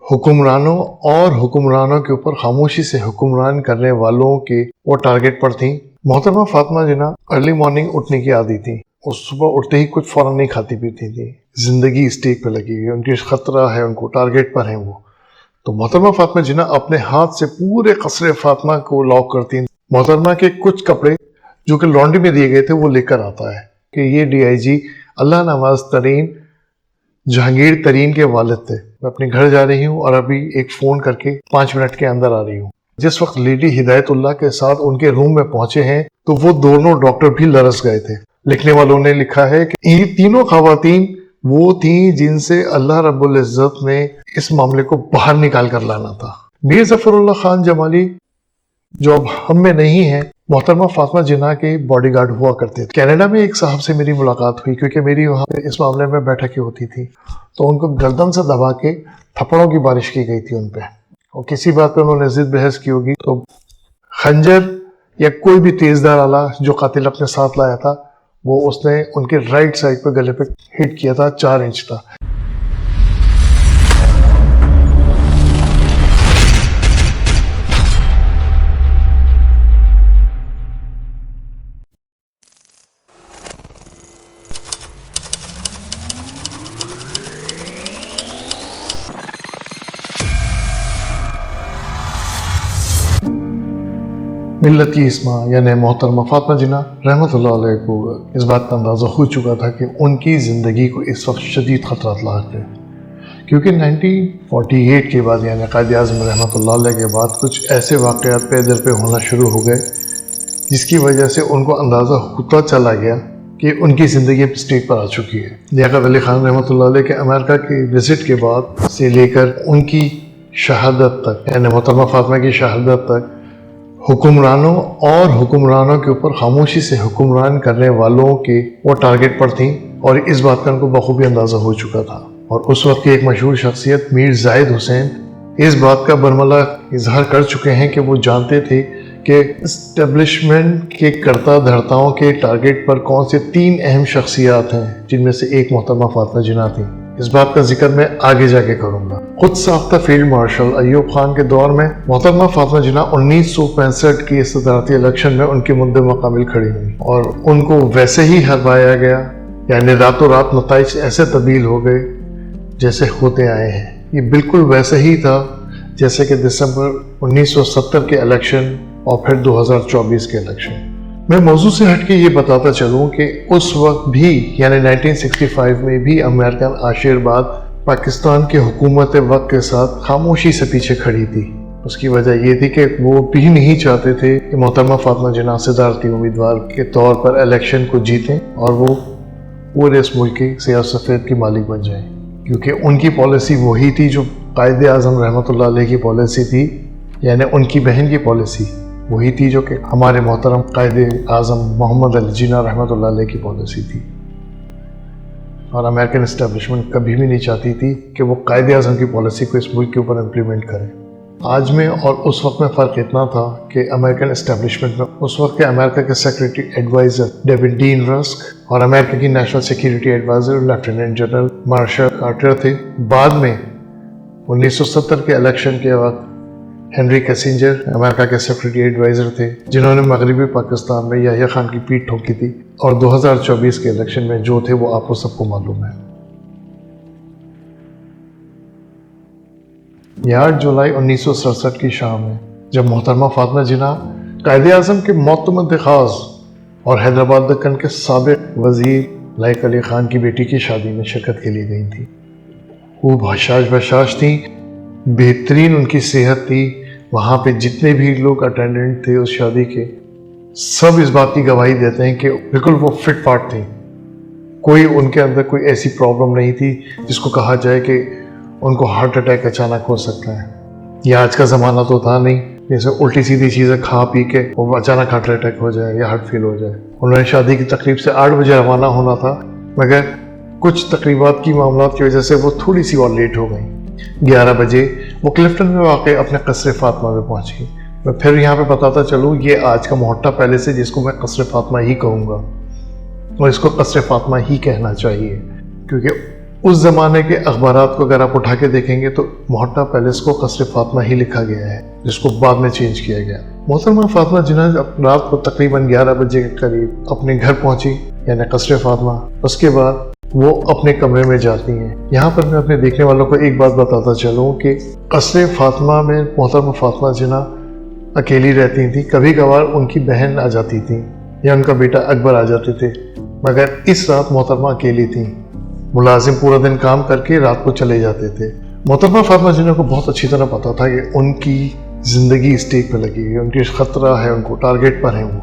حکمرانوں اور حکمرانوں کے اوپر خاموشی سے حکمران کرنے والوں کے وہ ٹارگٹ پر تھیں۔ محترمہ فاطمہ جناح ارلی مارننگ اٹھنے کی عادی تھی، اس صبح اٹھتے ہی کچھ فوراً نہیں کھاتی پیتی تھی، زندگی اسٹیک پہ لگی ہوئی ہے، ان کی خطرہ ہے، ان کو ٹارگٹ پر ہیں وہ۔ تو محترمہ فاطمہ جناح اپنے ہاتھ سے پورے قصر فاطمہ کو لاک کرتی ہیں۔ محترمہ کے کچھ کپڑے جو کہ لانڈری میں دیے گئے تھے وہ لے کر آتا ہے کہ یہ ڈی آئی جی اللہ نواز ترین جہانگیر ترین کے والد تھے، میں اپنے گھر جا رہی ہوں اور ابھی ایک فون کر کے 5 منٹ کے اندر آ رہی ہوں۔ جس وقت لیڈی ہدایت اللہ کے ساتھ ان کے روم میں پہنچے ہیں تو وہ دونوں ڈاکٹر بھی لرز گئے تھے۔ لکھنے والوں نے لکھا ہے کہ یہ تینوں خواتین وہ تھیں جن سے اللہ رب العزت نے اس معاملے کو باہر نکال کر لانا تھا۔ میر ظفر اللہ خان جمالی جو اب ہم میں نہیں ہیں، محترمہ فاطمہ جناح کے باڈی گارڈ ہوا کرتے تھے۔ کینیڈا میں ایک صاحب سے میری ملاقات ہوئی کیونکہ میری وہاں پہ اس معاملے میں بیٹھکیں ہوتی تھی، تو ان کو گردن سے دبا کے تھپڑوں کی بارش کی گئی تھی ان پہ، اور کسی بات پہ انہوں نے ضد بحث کی ہوگی تو خنجر یا کوئی بھی تیزدار آلہ جو قاتل اپنے ساتھ لایا تھا وہ اس نے ان کے رائٹ سائڈ پہ گلے پہ ہٹ کیا تھا، 4 انچ تھا۔ ملت کی اسما یعنی محترمہ فاطمہ جناح رحمۃ اللہ علیہ کو اس بات کا اندازہ ہو چکا تھا کہ ان کی زندگی کو اس وقت شدید خطرات لاحق ہے، کیونکہ 1948 کے بعد یعنی قائد اعظم رحمۃ اللہ علیہ کے بعد کچھ ایسے واقعات پہ در پہ ہونا شروع ہو گئے جس کی وجہ سے ان کو اندازہ ہوتا چلا گیا کہ ان کی زندگی اب اسٹیج پر آ چکی ہے۔ لیاقت علی خان رحمۃ اللہ علیہ کے امریکہ کے وزٹ کے بعد سے لے کر ان کی شہادت تک یعنی محترمہ فاطمہ کی شہادت تک حکمرانوں اور حکمرانوں کے اوپر خاموشی سے حکمران کرنے والوں کے وہ ٹارگٹ پر تھیں، اور اس بات کا ان کو بخوبی اندازہ ہو چکا تھا۔ اور اس وقت کی ایک مشہور شخصیت میر زاہد حسین اس بات کا برملا اظہار کر چکے ہیں کہ وہ جانتے تھے کہ اسٹیبلشمنٹ کے کرتا دھرتاؤں کے ٹارگٹ پر کون سے 3 اہم شخصیات ہیں، جن میں سے ایک محترمہ فاطمہ جناح تھی۔ اس بات کا ذکر میں آگے جا کے کروں گا۔ خود ساختہ فیلڈ مارشل ایوب خان کے دور میں محترمہ فاطمہ جناح 1965 کی صدارتی الیکشن میں ان کے مد مقابل کھڑی ہوئی اور ان کو ویسے ہی ہروایا گیا، یعنی راتوں رات نتائج ایسے تبدیل ہو گئے جیسے ہوتے آئے ہیں۔ یہ بالکل ویسے ہی تھا جیسے کہ دسمبر 1970 کے الیکشن اور پھر 2024 کے الیکشن۔ میں موضوع سے ہٹ کے یہ بتاتا چلوں کہ اس وقت بھی یعنی 1965 میں بھی امریکن آشیرواد پاکستان کے حکومت وقت کے ساتھ خاموشی سے پیچھے کھڑی تھی۔ اس کی وجہ یہ تھی کہ وہ بھی نہیں چاہتے تھے کہ محترمہ فاطمہ جناح صدارتی امیدوار کے طور پر الیکشن کو جیتیں اور وہ پورے اس ملک کے سیاہ سفید کی مالک بن جائیں، کیونکہ ان کی پالیسی وہی تھی جو قائد اعظم رحمۃ اللہ علیہ کی پالیسی تھی، یعنی ان کی بہن کی پالیسی وہی تھی جو کہ ہمارے محترم قائد اعظم محمد علی جناح رحمۃ اللہ علیہ کی پالیسی تھی۔ اور امریکن اسٹیبلشمنٹ کبھی بھی نہیں چاہتی تھی کہ وہ قائد اعظم کی پالیسی کو اس ملک کے اوپر امپلیمنٹ کرے۔ آج میں اور اس وقت میں فرق اتنا تھا کہ امریکن اسٹیبلشمنٹ میں اس وقت کے امریکہ کے secretary adviser David Dean Rusk اور امریکہ کی national security adviser lieutenant general Marshall Carter تھے۔ بعد میں 1970 کے الیکشن کے وقت ہنری کیسنجر امریکہ کے سیکرٹری ایڈوائزر تھے، جنہوں نے مغربی پاکستان میں یحییٰ خان کی پیٹھ ٹھوکی تھی، اور 2024 کے الیکشن میں جو تھے وہ آپ کو سب کو معلوم ہے۔ 8 جولائی 1967 کی شام ہے جب محترمہ فاطمہ جناح قائد اعظم کے معتمد خاص اور حیدرآباد دکن کے سابق وزیر لائق علی خان کی بیٹی کی شادی میں شرکت کے لیے گئی تھی۔ خوب حشاش بشاش تھیں، بہترین ان کی صحت تھی۔ وہاں پہ جتنے بھی لوگ اٹینڈنٹ تھے اس شادی کے سب اس بات کی گواہی دیتے ہیں کہ بالکل وہ فٹ فاٹ تھیں، کوئی ان کے اندر کوئی ایسی پرابلم نہیں تھی جس کو کہا جائے کہ ان کو ہارٹ اٹیک اچانک ہو سکتا ہے۔ یہ آج کا زمانہ تو تھا نہیں جیسے الٹی سیدھی چیزیں کھا پی کے وہ اچانک ہارٹ اٹیک ہو جائے یا ہارٹ فیل ہو جائے۔ انہوں نے شادی کی تقریب سے 8 بجے روانہ ہونا تھا، مگر کچھ تقریبات کی معاملات کی وجہ سے وہ تھوڑی سی اور لیٹ ہو گئیں۔ 11 بجے وہ کلفٹن میں واقع اپنے قصر فاطمہ میں پہنچی۔ میں پھر یہاں پہ بتاتا چلوں، یہ آج کا محٹہ پیلس ہے جس کو میں قصر فاطمہ ہی کہوں گا، اور اس کو قصر فاطمہ ہی کہنا چاہیے، کیونکہ اس زمانے کے اخبارات کو اگر آپ اٹھا کے دیکھیں گے تو محٹہ پیلس کو قصر فاطمہ ہی لکھا گیا ہے، جس کو بعد میں چینج کیا گیا۔ محترمہ فاطمہ جناح رات کو تقریباً 11 بجے کے قریب اپنے گھر پہنچی، یعنی قصر فاطمہ۔ اس کے بعد وہ اپنے کمرے میں جاتی ہیں۔ یہاں پر میں اپنے دیکھنے والوں کو ایک بات بتاتا چلوں کہ قصر فاطمہ میں محترمہ فاطمہ جناح اکیلی رہتی تھیں۔ کبھی کبھار ان کی بہن آ جاتی تھی یا ان کا بیٹا اکبر آ جاتے تھے، مگر اس رات محترمہ اکیلی تھیں۔ ملازم پورا دن کام کر کے رات کو چلے جاتے تھے۔ محترمہ فاطمہ جناح کو بہت اچھی طرح پتا تھا کہ ان کی زندگی اسٹیک پہ لگی ہے، ان کی خطرہ ہے، ان کو ٹارگیٹ پر ہیں وہ۔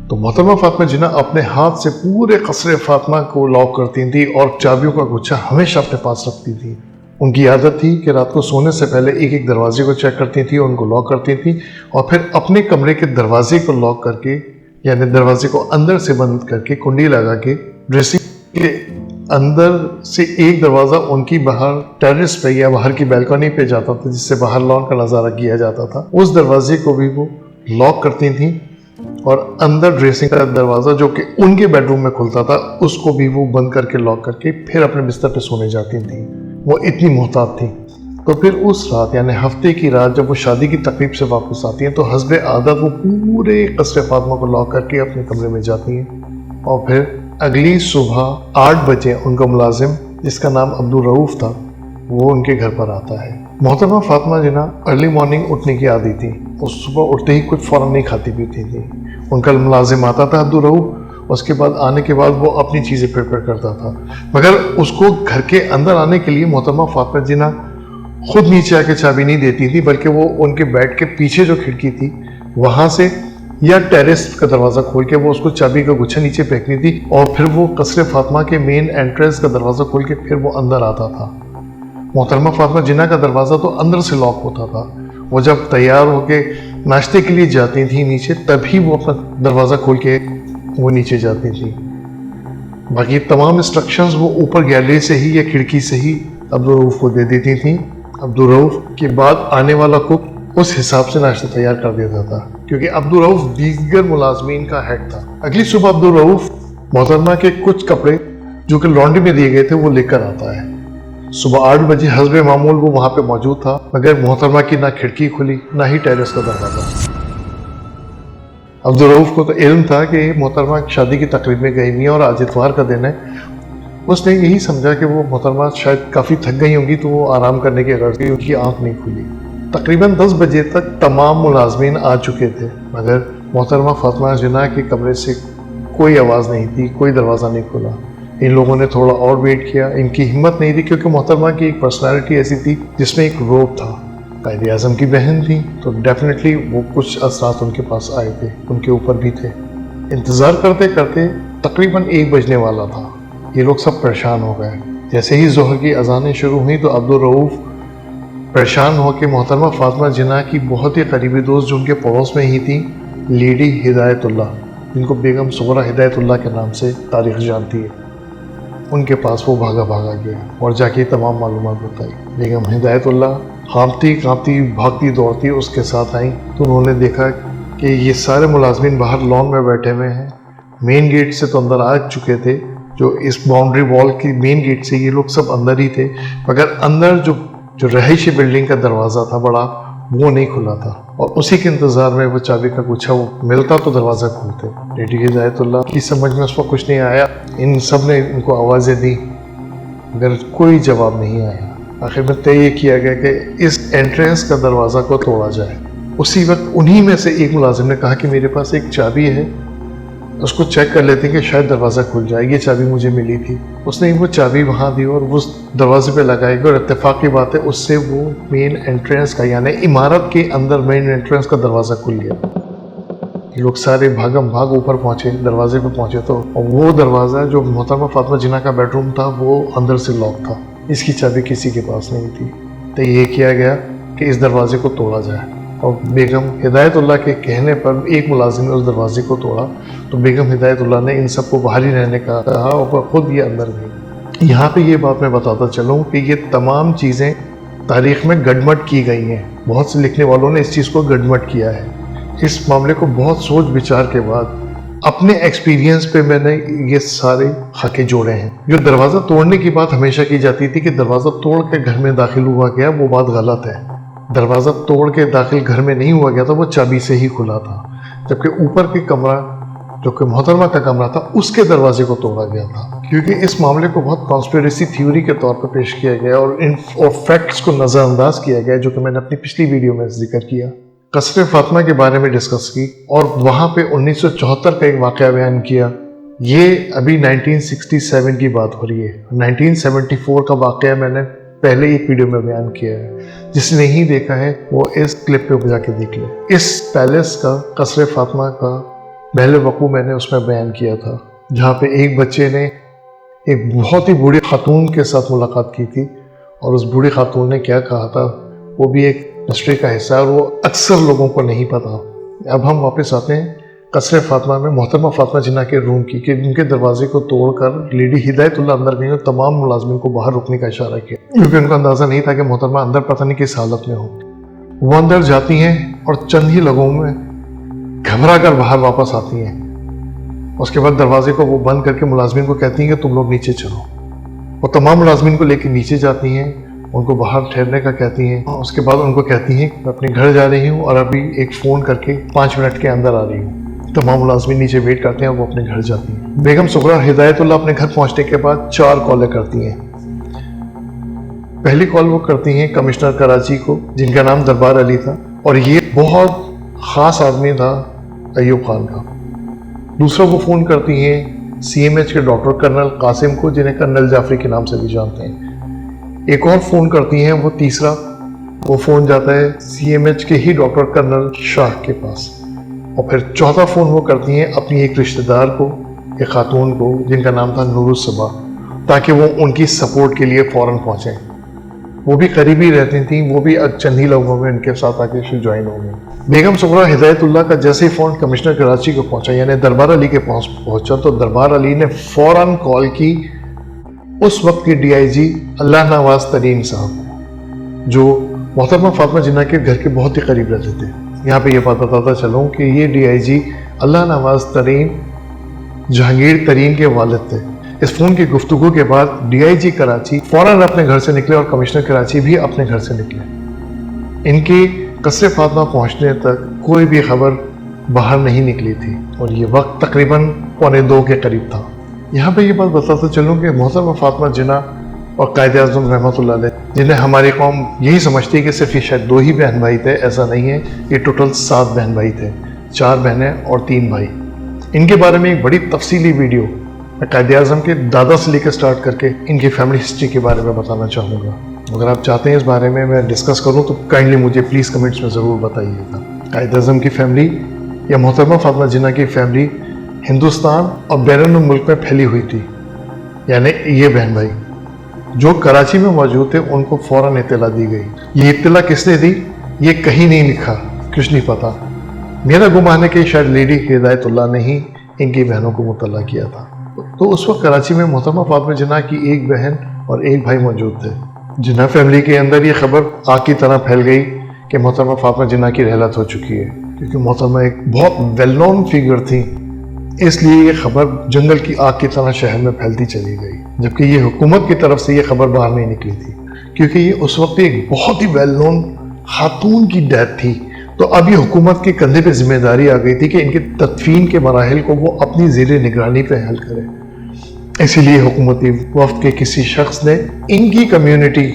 تو محترمہ فاطمہ جناح اپنے ہاتھ سے پورے قصر فاطمہ کو لاک کرتی تھیں اور چابیوں کا گچھا ہمیشہ اپنے پاس رکھتی تھیں۔ ان کی عادت تھی کہ رات کو سونے سے پہلے ایک ایک دروازے کو چیک کرتی تھیں، ان کو لاک کرتی تھیں اور پھر اپنے کمرے کے دروازے کو لاک کر کے، یعنی دروازے کو اندر سے بند کر کے کنڈی لگا کے، ڈریسنگ کے اندر سے ایک دروازہ ان کی باہر ٹیرس پہ یا باہر کی بیلکونی پہ جاتا تھا، جس سے باہر لان کا نظارہ کیا جاتا تھا، اس دروازے کو بھی وہ لاک کرتی تھیں اور اندر ڈریسنگ کا دروازہ جو کہ ان کے بیڈ روم میں کھلتا تھا اس کو بھی وہ بند کر کے لاک کر کے پھر اپنے بستر پہ سونے جاتی تھیں۔ وہ اتنی محتاط تھیں۔ تو پھر اس رات یعنی ہفتے کی رات جب وہ شادی کی تقریب سے واپس آتی ہیں تو حسب عادت وہ پورے قصر فاطمہ کو لاک کر کے اپنے کمرے میں جاتی ہیں اور پھر اگلی صبح 8 بجے ان کا ملازم جس کا نام عبدالرؤف تھا وہ ان کے گھر پر آتا ہے۔ محترمہ فاطمہ جناح ارلی مارننگ اٹھنے کی عادی تھی، اس صبح اٹھتے ہی کچھ فوراً نہیں کھاتی پیتی تھی۔ ان کا ملازم آتا تھا عبدالرؤف، اس کے بعد آنے کے بعد وہ اپنی چیزیں پریپیئر کرتا تھا، مگر اس کو گھر کے اندر آنے کے لیے محترمہ فاطمہ جناح خود نیچے آ کے چابی نہیں دیتی تھی، بلکہ وہ ان کے بیڈ کے پیچھے جو کھڑکی تھی وہاں سے یا ٹیرس کا دروازہ کھول کے وہ اس کو چابی کا گچھا نیچے پھینکنی تھی اور پھر وہ قصر فاطمہ کے مین انٹرنس کا دروازہ کھول کے پھر وہ اندر آتا تھا۔ محترمہ فاطمہ جناح کا دروازہ تو اندر سے لاک ہوتا تھا، وہ جب تیار ہو کے ناشتے کے لیے جاتی تھیں نیچے تبھی وہ اپنا دروازہ کھول کے وہ نیچے جاتی تھیں۔ باقی تمام انسٹرکشنز وہ اوپر گیلری سے ہی یا کھڑکی سے ہی عبدالرؤف کو دے دیتی تھیں۔ عبدالرؤف کے بعد آنے والا کوک اس حساب سے ناشتہ تیار کر دیتا تھا، کیونکہ عبدالرؤف دیگر ملازمین کا ہیڈ تھا۔ اگلی صبح عبدالرؤف محترمہ کے کچھ کپڑے جو کہ لانڈری میں دیے گئے تھے وہ لے کر آتا ہے۔ صبح 8 بجے حسب معمول وہ وہاں پہ موجود تھا، مگر محترمہ کی نہ کھڑکی کھلی نہ ہی ٹیرس کا دروازہ۔ عبدالرؤف کو تو علم تھا کہ محترمہ شادی کی تقریب میں گئی ہوئی ہیں اور آج اتوار کا دن ہے۔ اس نے یہی سمجھا کہ وہ محترمہ شاید کافی تھک گئی ہوں گی تو وہ آرام کرنے کی غرض سے ان کی آنکھ نہیں کھلی۔ تقریباً 10 بجے تک تمام ملازمین آ چکے تھے، مگر محترمہ فاطمہ جناح کے کمرے سے کوئی آواز نہیں تھی، کوئی دروازہ نہیں کھلا۔ ان لوگوں نے تھوڑا اور ویٹ کیا، ان کی ہمت نہیں تھی کیونکہ محترمہ کی ایک پرسنالٹی ایسی تھی جس میں ایک روب تھا۔ قائد اعظم کی بہن تھی تو ڈیفینیٹلی وہ کچھ اثرات ان کے پاس آئے تھے، ان کے اوپر بھی تھے۔ انتظار کرتے کرتے تقریباً 1 بجنے والا تھا، یہ لوگ سب پریشان ہو گئے۔ جیسے ہی ظہر کی اذانیں شروع ہوئیں تو عبدالرؤف پریشان ہو کے محترمہ فاطمہ جناح کی بہت ہی قریبی دوست جو ان کے پڑوس میں ہی تھی، لیڈی ہدایت اللہ، جن کو بیگم صغرا ہدایت اللہ کے نام سے تاریخ جانتی ہے، ان کے پاس وہ بھاگا گیا اور جا کے تمام معلومات بتائی۔ بیگم ہدایت اللہ کانپتی بھاگتی دوڑتی اس کے ساتھ آئیں تو انہوں نے دیکھا کہ یہ سارے ملازمین باہر لان میں بیٹھے ہوئے ہیں، مین گیٹ سے تو اندر آ چکے تھے، جو اس باؤنڈری وال کی مین گیٹ سے یہ لوگ سب اندر ہی تھے، مگر اندر جو رہائشی بلڈنگ کا دروازہ تھا بڑا وہ نہیں کھلا تھا اور اسی کے انتظار میں وہ چابی کا گچھا وہ ملتا تو دروازہ کھولتے۔ لیڈی ہدایت اللہ کی سمجھ میں اس وقت کچھ نہیں آیا، ان سب نے ان کو آوازیں دی مگر کوئی جواب نہیں آیا۔ آخر میں طے یہ کیا گیا کہ اس انٹرنس کا دروازہ کو توڑا جائے۔ اسی وقت انہی میں سے ایک ملازم نے کہا کہ میرے پاس ایک چابی ہے، اس کو چیک کر لیتے ہیں کہ شاید دروازہ کھل جائے، یہ چابی مجھے ملی تھی۔ اس نے وہ چابی وہاں دی اور اس دروازے پہ لگائی گئی اور اتفاق کی بات ہے اس سے وہ مین انٹرنس کا یعنی عمارت کے اندر مین انٹرنس کا دروازہ کھل گیا۔ یہ لوگ سارے بھاگم بھاگ اوپر پہنچے، دروازے پہ پہنچے تو وہ دروازہ جو محترمہ فاطمہ جناح کا بیڈ روم تھا وہ اندر سے لاک تھا، اس کی چابی کسی کے پاس نہیں تھی۔ تو یہ کیا گیا کہ اس دروازے کو توڑا جائے اور بیگم ہدایت اللہ کے کہنے پر ایک ملازم نے اس دروازے کو توڑا تو بیگم ہدایت اللہ نے ان سب کو باہر ہی رہنے کا کہا اور خود یہ اندر گئی۔ یہاں پہ یہ بات میں بتاتا چلوں کہ یہ تمام چیزیں تاریخ میں گڈمٹ کی گئی ہیں، بہت سے لکھنے والوں نے اس چیز کو گڈمٹ کیا ہے۔ اس معاملے کو بہت سوچ بچار کے بعد اپنے ایکسپیرینس پہ میں نے یہ سارے خاکے جوڑے ہیں. جو دروازہ توڑنے کی بات ہمیشہ کی جاتی تھی کہ دروازہ توڑ کے گھر میں داخل ہوا گیا، وہ بات غلط ہے. دروازہ توڑ کے داخل گھر میں نہیں ہوا گیا تھا، وہ چابی سے ہی کھلا تھا. جبکہ اوپر کے کمرہ جو کہ محترمہ کا کمرہ تھا، اس کے دروازے کو توڑا گیا تھا. کیونکہ اس معاملے کو بہت کانسپیریسی تھیوری کے طور پر پیش کیا گیا اور فیکٹس کو نظر انداز کیا گیا، جو کہ میں نے اپنی پچھلی ویڈیو میں ذکر کیا. قصر فاطمہ کے بارے میں ڈسکس کی اور وہاں پہ 1974 کا ایک واقعہ بیان کیا. یہ ابھی 1967 کی بات ہو رہی ہے. 1974 کا واقعہ میں نے پہلے ایک ویڈیو میں بیان کیا ہے. جس نے نہیں دیکھا ہے وہ اس کلپ پہ جا کے دیکھ لے. اس پیلس کا، قصر فاطمہ کا پہلے وقوع میں نے اس میں بیان کیا تھا، جہاں پہ ایک بچے نے ایک بہت ہی بوڑھی خاتون کے ساتھ ملاقات کی تھی، اور اس بوڑھی خاتون نے کیا کہا تھا وہ بھی ایک مسٹری کا حصہ ہے اور وہ اکثر لوگوں کو نہیں پتا. اب ہم واپس آتے ہیں قصر فاطمہ میں محترمہ فاطمہ جناح کے روم کی، کہ ان کے دروازے کو توڑ کر لیڈی ہدایت اللہ اندر گئی اور تمام ملازمین کو باہر رکنے کا اشارہ کیا، کیونکہ ان کو اندازہ نہیں تھا کہ محترمہ اندر پتہ نہیں کس حالت میں ہو. وہ اندر جاتی ہیں اور چند ہی لوگوں میں گھبرا کر باہر واپس آتی ہیں. اس کے بعد دروازے کو وہ بند کر کے ملازمین کو کہتی ہیں کہ تم لوگ نیچے چلو. وہ تمام ملازمین کو لے کے نیچے جاتی ہیں، ان کو باہر ٹھہرنے کا کہتی ہیں. اس کے بعد ان کو کہتی ہیں کہ میں اپنے گھر جا رہی ہوں اور ابھی ایک فون کر کے 5 منٹ کے اندر آ رہی ہوں. تمام ملازمین نیچے ویٹ کرتے ہیں اور وہ اپنے گھر جاتی ہیں. بیگم سغرا ہدایت اللہ اپنے گھر پہنچنے کے بعد 4 کالیں کرتی ہیں. پہلی کال وہ کرتی ہیں کمشنر کراچی کو، جن کا نام دربار علی تھا، اور یہ بہت خاص آدمی تھا ایوب خان کا. دوسرا وہ فون کرتی ہیں CMH کے ڈاکٹر کرنل قاسم کو، جنہیں کرنل جعفری کے نام سے بھی جانتے ہیں. ایک اور فون کرتی ہیں وہ تیسرا، وہ فون جاتا ہے CMH کے ہی ڈاکٹر کرنل شاہ کے پاس. اور پھر چوتھا فون وہ کرتی ہیں اپنی ایک رشتہ دار کو، ایک خاتون کو، جن کا نام تھا نور الصبا، تاکہ وہ ان کی سپورٹ کے لیے فوراً پہنچیں. وہ بھی قریبی رہتی تھیں، وہ بھی چند ہی لوگوں میں ان کے ساتھ آ کے جوائن ہو گئیں. بیگم سغرا ہدایت اللہ کا جیسے ہی فون کمشنر کراچی کو پہنچا، یعنی دربار علی کے پاس پہنچا، تو دربار علی نے فوراً کال کی اس وقت کے DIG اللہ نواز ترین صاحب، جو محترمہ فاطمہ جناح کے گھر کے بہت ہی قریب رہتے تھے. یہاں پہ یہ بات بتاتا چلوں کہ یہ DIG اللہ نواز ترین جہانگیر ترین کے والد تھے. اس فون کی گفتگو کے بعد DIG کراچی فوراً اپنے گھر سے نکلے اور کمشنر کراچی بھی اپنے گھر سے نکلے. ان کی قصر فاطمہ پہنچنے تک کوئی بھی خبر باہر نہیں نکلی تھی، اور یہ وقت تقریباً 1:45 کے قریب تھا. یہاں پہ یہ بات بتاتا چلوں کہ محترمہ فاطمہ جناح اور قائد اعظم رحمۃ اللہ علیہ، جنہیں ہماری قوم یہی سمجھتی ہے کہ صرف یہ شاید 2 ہی بہن بھائی تھے، ایسا نہیں ہے. یہ ٹوٹل 7 بہن بھائی تھے، 4 بہنیں اور 3 بھائی. ان کے بارے میں ایک بڑی تفصیلی ویڈیو میں قائد اعظم کے دادا سے لے کے سٹارٹ کر کے ان کی فیملی ہسٹری کے بارے میں بتانا چاہوں گا. اگر آپ چاہتے ہیں اس بارے میں ڈسکس کروں تو کائنڈلی مجھے پلیز کمنٹس میں ضرور بتائیے گا. قائد اعظم کی فیملی یا محترمہ فاطمہ جناح کی فیملی ہندوستان اور بیرون ملک میں پھیلی ہوئی تھی. یعنی یہ بہن بھائی جو کراچی میں موجود تھے، ان کو فوراً اطلاع دی گئی. یہ اطلاع کس نے دی یہ کہیں نہیں لکھا، کچھ نہیں پتا. میرا گمان ہے کہ شاید لیڈی ہدایت اللہ نے ہی ان کی بہنوں کو مطلع کیا تھا. تو اس وقت کراچی میں محترمہ فاطمہ جناح کی ایک بہن اور ایک بھائی موجود تھے. جناح فیملی کے اندر یہ خبر آگ کی طرح پھیل گئی کہ محترمہ فاطمہ جناح کی رحلت ہو چکی ہے، کیونکہ محترمہ ایک بہت ویل نون فیگر تھی. اس لیے یہ خبر جنگل کی آگ کی طرح شہر میں پھیلتی چلی گئی، جبکہ یہ حکومت کی طرف سے یہ خبر باہر نہیں نکلی تھی، کیونکہ یہ اس وقت ایک بہت ہی ویل نون خاتون کی ڈیتھ تھی. تو اب یہ حکومت کے کندھے پہ ذمہ داری آ گئی تھی کہ ان کے تدفین کے مراحل کو وہ اپنی زیر نگرانی پہ حل کرے. اسی لیے حکومتی وفد کے کسی شخص نے ان کی کمیونٹی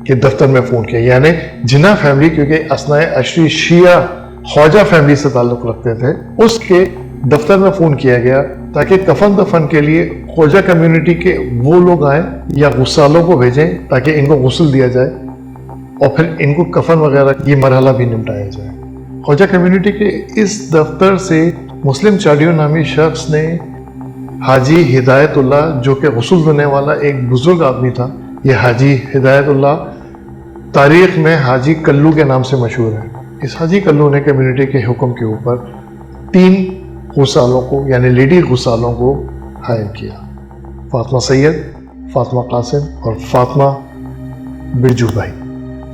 کے دفتر میں فون کیا، یعنی جناح فیملی کیونکہ اثناء عشری شیعہ خواجہ فیملی سے تعلق رکھتے تھے، اس کے دفتر میں فون کیا گیا تاکہ کفن دفن کے لیے خواجہ کمیونٹی کے وہ لوگ آئیں یا غسالوں کو بھیجیں تاکہ ان کو غسل دیا جائے اور پھر ان کو کفن وغیرہ یہ مرحلہ بھی نمٹایا جائے. خواجہ کمیونٹی کے اس دفتر سے مسلم چاڈیو نامی شخص نے حاجی ہدایت اللہ، جو کہ غسل دینے والا ایک بزرگ آدمی تھا، یہ حاجی ہدایت اللہ تاریخ میں حاجی کلو کے نام سے مشہور ہے. اس حاجی کلو نے کمیونٹی کے حکم کے اوپر 3 غسالوں کو یعنی لیڈی غسالوں کو ہائر کیا، فاطمہ سید، فاطمہ قاسم اور فاطمہ برجو بھائی.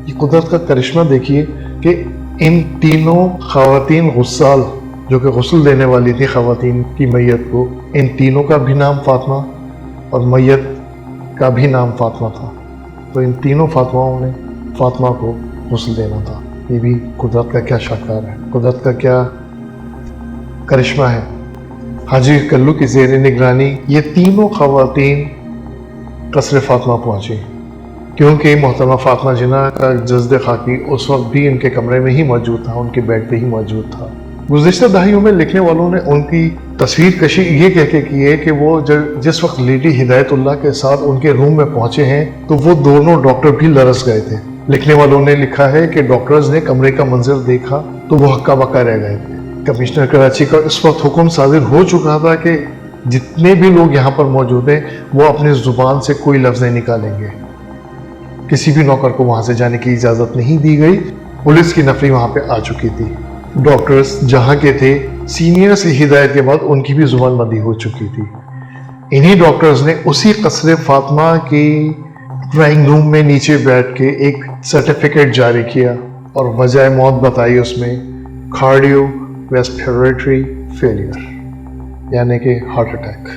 یہ قدرت کا کرشمہ دیکھیے کہ ان تینوں خواتین غسال جو کہ غسل دینے والی تھی خواتین کی میت کو، ان تینوں کا بھی نام فاطمہ اور میت کا بھی نام فاطمہ تھا. تو ان تینوں فاطماؤں نے فاطمہ کو غسل دینا تھا. یہ بھی قدرت کا کیا شاہکار ہے، قدرت کا کیا کرشمہ ہے. حاجی کلو کی زیر نگرانی یہ تینوں خواتین قصر فاطمہ پہنچی، کیونکہ محترمہ فاطمہ جناح کا جسد خاکی اس وقت بھی ان کے کمرے میں ہی موجود تھا، ان کے بیڈ پہ ہی موجود تھا. گزشتہ دہائیوں میں لکھنے والوں نے ان کی تصویر کشی یہ کہہ کے کی ہے کہ وہ جس وقت لیڈی ہدایت اللہ کے ساتھ ان کے روم میں پہنچے ہیں تو وہ دونوں ڈاکٹر بھی لرز گئے تھے. لکھنے والوں نے لکھا ہے کہ ڈاکٹرز نے کمرے کا منظر دیکھا تو وہ ہکا بکا رہ گئے تھے. کمشنر کراچی کا اس وقت حکم صادر ہو چکا تھا کہ جتنے بھی لوگ یہاں پر موجود ہیں وہ اپنی زبان سے کوئی لفظ نہیں نکالیں گے. کسی بھی نوکر کو وہاں سے جانے کی اجازت نہیں دی گئی. پولیس کی نفری وہاں پہ آ چکی تھی. ڈاکٹرز جہاں کے تھے سینئر سے ہدایت کے بعد ان کی بھی زبان بندی ہو چکی تھی. انہی ڈاکٹرز نے اسی قصر فاطمہ کی ڈرائنگ روم میں نیچے بیٹھ کے ایک سرٹیفکیٹ جاری کیا اور وجہ موت بتائی اس میں کارڈیو ریسپیریٹری فیلئر، یعنی کہ ہارٹ اٹیک.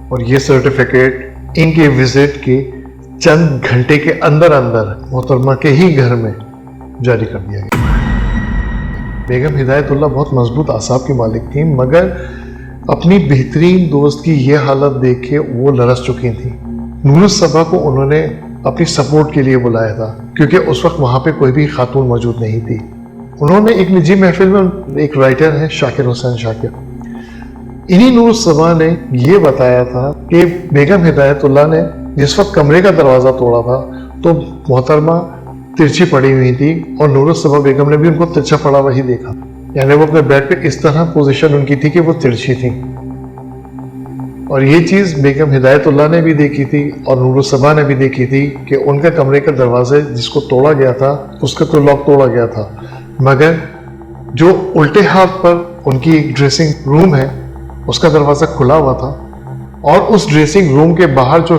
اور یہ سرٹیفکیٹ ان کے وزٹ کے چند گھنٹے کے اندر اندر محترمہ کے ہی گھر میں جاری کر دیا گیا. بیگم ہدایت اللہ بہت مضبوط اعصاب کی مالک تھیں، مگر اپنی بہترین دوست کی یہ حالت دیکھ کے وہ لرز چکی تھیں. نور الصبا کو انہوں نے اپنی سپورٹ کے لیے بلایا تھا، کیونکہ اس وقت وہاں پہ کوئی بھی خاتون موجود نہیں تھی. انہوں نے ایک نجی محفل میں ایک رائٹر ہے شاکر حسین شاکر، انہی نور الصبا نے یہ بتایا تھا کہ بیگم ہدایت اللہ نے جس وقت کمرے کا دروازہ توڑا تھا تو محترمہ ترچھی پڑی ہوئی تھی اور نور الصبا بیگم نے بھی ان کو ترچھا پڑا وہی دیکھا. یعنی وہ اپنے بیڈ پہ اس طرح پوزیشن ان کی تھی کہ وہ ترچھی تھی. اور یہ چیز بیگم ہدایت اللہ نے بھی دیکھی تھی اور نور الصبا نے بھی دیکھی تھی کہ ان کے کمرے کے دروازے جس کو توڑا گیا تھا اس کا تو لاک توڑا گیا تھا، مگر جو الٹے ہاتھ پر ان کی ایک ڈریسنگ روم ہے اس کا دروازہ کھلا ہوا تھا، اور اس ڈریسنگ روم کے باہر جو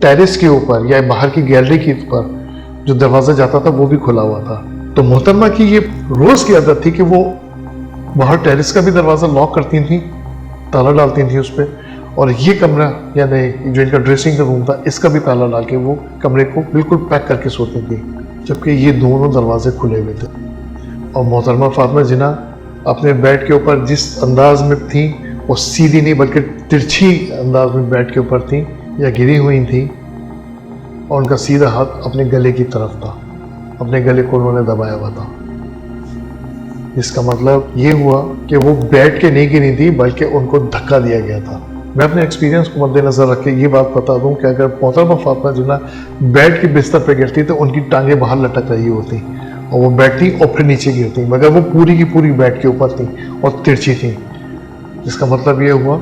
ٹیرس کے اوپر یا باہر کی گیلری کے اوپر جو دروازہ جاتا تھا وہ بھی کھلا ہوا تھا. تو محترمہ کی یہ روز کی عادت تھی کہ وہ باہر ٹیرس کا بھی دروازہ لاک کرتی تھیں، تالا ڈالتی تھیں اس پہ، اور یہ کمرہ یعنی جو ان کا ڈریسنگ کا روم تھا اس کا بھی تالا ڈال کے وہ کمرے کو بالکل پیک کر کے سوتی تھی، جبکہ یہ دونوں دروازے کھلے ہوئے تھے. اور محترمہ فاطمہ جناح اپنے بیڈ کے اوپر جس انداز میں تھیں وہ سیدھی نہیں بلکہ ترچھی انداز میں بیڈ کے اوپر تھیں یا گری ہوئی تھیں، اور ان کا سیدھا ہاتھ اپنے گلے کی طرف تھا، اپنے گلے کو انہوں نے دبایا ہوا تھا. جس کا مطلب یہ ہوا کہ وہ بیٹھ کے نہیں گری تھی بلکہ ان کو دھکا دیا گیا تھا. میں اپنے ایکسپیرینس کو مد نظر رکھ کے یہ بات بتا دوں کہ اگر محترمہ فاطمہ جناح بیڈ کے بستر پہ گرتی تو ان کی ٹانگیں باہر لٹک رہی ہوتی اور وہ بیٹھتی اور پھر نیچے گرتی، مگر وہ پوری کی پوری بیڈ کے اوپر تھیں اور ترچھی تھیں. جس کا مطلب یہ ہوا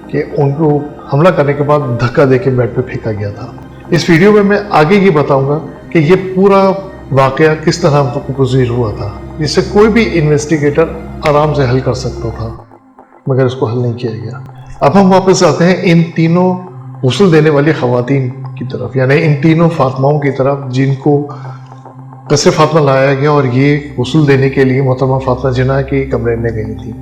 کہ ان کو حملہ کرنے کے بعد دھکا دے کے بیڈ پہ پھینکا گیا تھا. اس ویڈیو میں آگے یہ بتاؤں گا کہ یہ پورا واقعہ کس طرح پذیر ہوا تھا، جس سے کوئی بھی انویسٹیگیٹر آرام سے حل کر سکتا تھا، مگر اس کو حل نہیں کیا گیا. اب ہم واپس آتے ہیں ان تینوں غسل دینے والی خواتین کی طرف، یعنی ان تینوں فاطماؤں کی طرف جن کو قصر فاطمہ لایا گیا اور یہ غسل دینے کے لیے محترمہ فاطمہ جناح کے کمرے میں گئی تھی.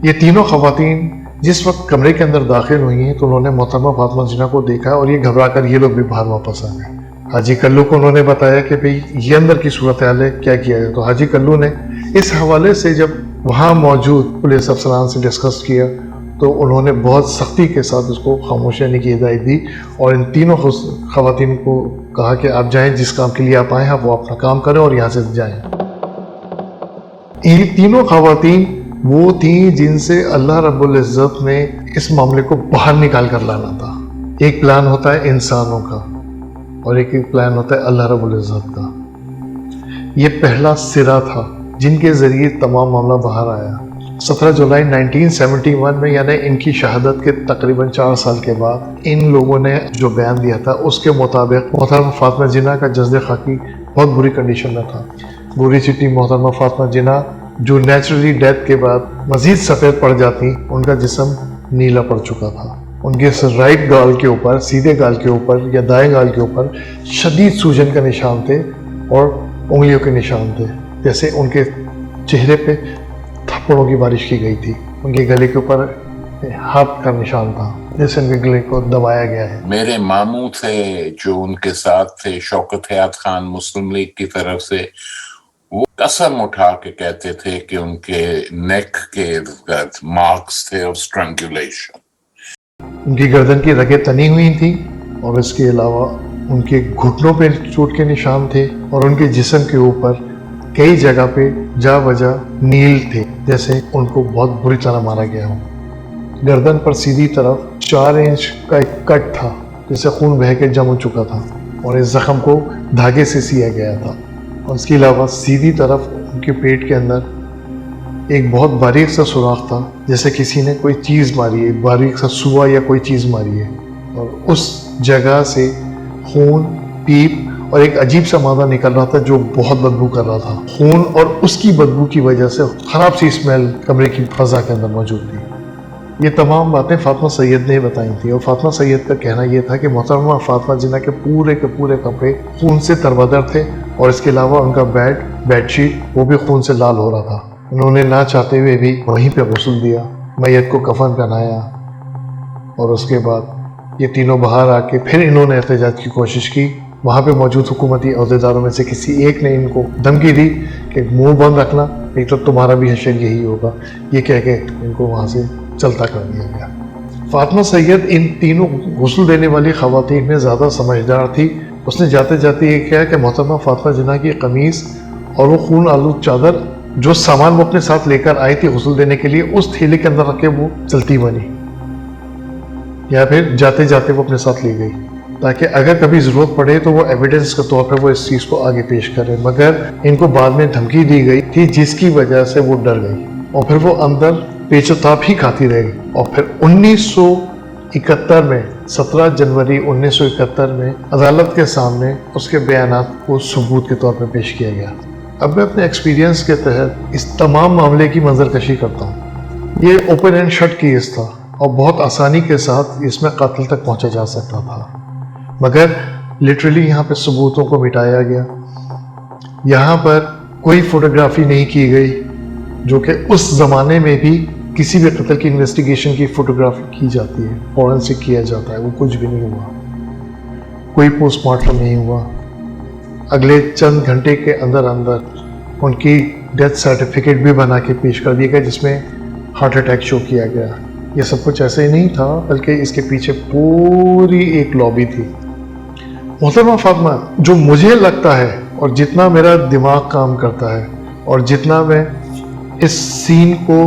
یہ تینوں خواتین جس وقت کمرے کے اندر داخل ہوئی ہیں تو انہوں نے محترمہ فاطمہ جناح کو دیکھا اور یہ گھبرا کر یہ لوگ بھی باہر واپس آ گئے. حاجی کلو کو انہوں نے بتایا کہ بھئی یہ اندر کی صورتحال ہے، کیا کیا جائے. تو حاجی کلو نے اس حوالے سے جب وہاں موجود پولیس افسران سے ڈسکس کیا تو انہوں نے بہت سختی کے ساتھ اس کو خاموش رہنے کی ہدایت دی اور ان تینوں خواتین کو کہا کہ آپ جائیں، جس کام کے لیے آپ آئے ہیں وہ اپنا کام کریں اور یہاں سے جائیں. یہ تینوں خواتین وہ تھیں جن سے اللہ رب العزت نے اس معاملے کو باہر نکال کر لانا تھا. ایک پلان ہوتا ہے انسانوں کا اور ایک پلان ہوتا ہے اللہ رب العزت کا. یہ پہلا سرا تھا جن کے ذریعے تمام معاملہ باہر آیا. 17 جولائی 1971 میں یعنی ان کی شہادت کے تقریباً 4 سال کے بعد ان لوگوں نے جو بیان دیا تھا اس کے مطابق محترمہ فاطمہ جناح کا جسد خاکی بہت بری کنڈیشن میں تھا. بری چٹی محترمہ فاطمہ جناح جو نیچرلی ڈیتھ کے بعد مزید سفید پڑ جاتی، ان کا جسم نیلا پڑ چکا تھا. ان کے رائٹ گال کے اوپر، سیدھے گال کے اوپر یا دائیں گال کے اوپر شدید سوجن کا نشان تھے اور انگلیوں کے نشان تھے، جیسے ان کے چہرے پہ تھپڑوں کی بارش کی گئی تھی. ان کے گلے کے اوپر ہاتھ کا نشان تھا جیسے ان کے گلے کو دبایا گیا ہے. میرے ماموں تھے جو ان کے ساتھ تھے، شوکت حیات خان، مسلم لیگ کی طرف سے، وہ قسم اٹھا کے کہتے تھے کہ ان کے نیک کے مارکس تھے اور اسٹرنگولیشن. ان کی گردن کی رگیں تنی ہوئی تھیں اور اس کے علاوہ ان کے گھٹنوں پہ چوٹ کے نشان تھے اور ان کے جسم کے اوپر کئی جگہ پہ جا بجا نیل تھے جیسے ان کو بہت بری طرح مارا گیا ہو. گردن پر سیدھی طرف 4 انچ کا ایک کٹ تھا جسے خون بہہ کے جم ہو چکا تھا اور اس زخم کو دھاگے سے سیا گیا تھا. اور اس کے علاوہ سیدھی طرف ان کے پیٹ کے اندر ایک بہت باریک سا سوراخ تھا جیسے کسی نے کوئی چیز ماری ہے، باریک سا سوا یا کوئی چیز ماری ہے، اور اس جگہ سے خون، پیپ اور ایک عجیب سا مادہ نکل رہا تھا جو بہت بدبو کر رہا تھا. خون اور اس کی بدبو کی وجہ سے خراب سی اسمیل کمرے کی فضا کے اندر موجود تھی. یہ تمام باتیں فاطمہ سید نے بتائی تھیں اور فاطمہ سید کا کہنا یہ تھا کہ محترمہ فاطمہ جناح کے پورے کپڑے خون سے تربدر تھے اور اس کے علاوہ ان کا بیڈ شیٹ وہ بھی خون سے لال ہو رہا تھا. انہوں نے نہ چاہتے ہوئے بھی وہیں پہ غسل دیا، میت کو کفن پہنایا اور اس کے بعد یہ تینوں باہر آ کے پھر انہوں نے احتجاج کی کوشش کی. وہاں پہ موجود حکومتی عہدیداروں میں سے کسی ایک نے ان کو دھمکی دی کہ منہ بند رکھنا، ایک تو تمہارا بھی حشر یہی ہوگا، یہ کہہ کے ان کو وہاں سے چلتا کر دیا گیا. فاطمہ سید ان تینوں غسل دینے والی خواتین میں زیادہ سمجھدار تھی. اس نے جاتے جاتے یہ کہا کہ محترمہ فاطمہ جناح کی قمیص اور وہ خون آلود چادر جو سامان وہ اپنے ساتھ لے کر آئی تھی غسل دینے کے لیے اس تھیلے کے اندر رکھ کے وہ چلتی بنی، یا پھر جاتے جاتے وہ اپنے ساتھ لے گئی تاکہ اگر کبھی ضرورت پڑے تو وہ ایویڈنس کے طور پر وہ اس چیز کو آگے پیش کرے. مگر ان کو بعد میں دھمکی دی گئی تھی جس کی وجہ سے وہ ڈر گئی اور پھر وہ اندر پیچ و تاب ہی کھاتی رہ گئی. اور پھر 1971 میں 17 جنوری 1971 میں عدالت کے سامنے اس کے بیانات کو ثبوت کے طور پر پیش کیا گیا. اب میں اپنے ایکسپیرینس کے تحت اس تمام معاملے کی منظر کشی کرتا ہوں. یہ اوپن اینڈ شٹ کیس تھا اور بہت آسانی کے ساتھ اس میں قاتل تک پہنچا جا سکتا تھا، مگر لٹرلی یہاں پہ ثبوتوں کو مٹایا گیا. یہاں پر کوئی فوٹوگرافی نہیں کی گئی جو کہ اس زمانے میں بھی کسی بھی قتل کی انویسٹیگیشن کی فوٹوگرافی کی جاتی ہے، فورنسک کیا جاتا ہے، وہ کچھ بھی نہیں ہوا. کوئی پوسٹ مارٹم نہیں ہوا. اگلے چند گھنٹے کے اندر ان کی ڈیتھ سرٹیفکیٹ بھی بنا کے پیش کر دیا گیا جس میں ہارٹ اٹیک شو کیا گیا. یہ سب کچھ ایسے ہی نہیں تھا بلکہ اس کے پیچھے پوری ایک لابی تھی. محترمہ فاطمہ، جو مجھے لگتا ہے اور جتنا میرا دماغ کام کرتا ہے اور جتنا میں اس سین کو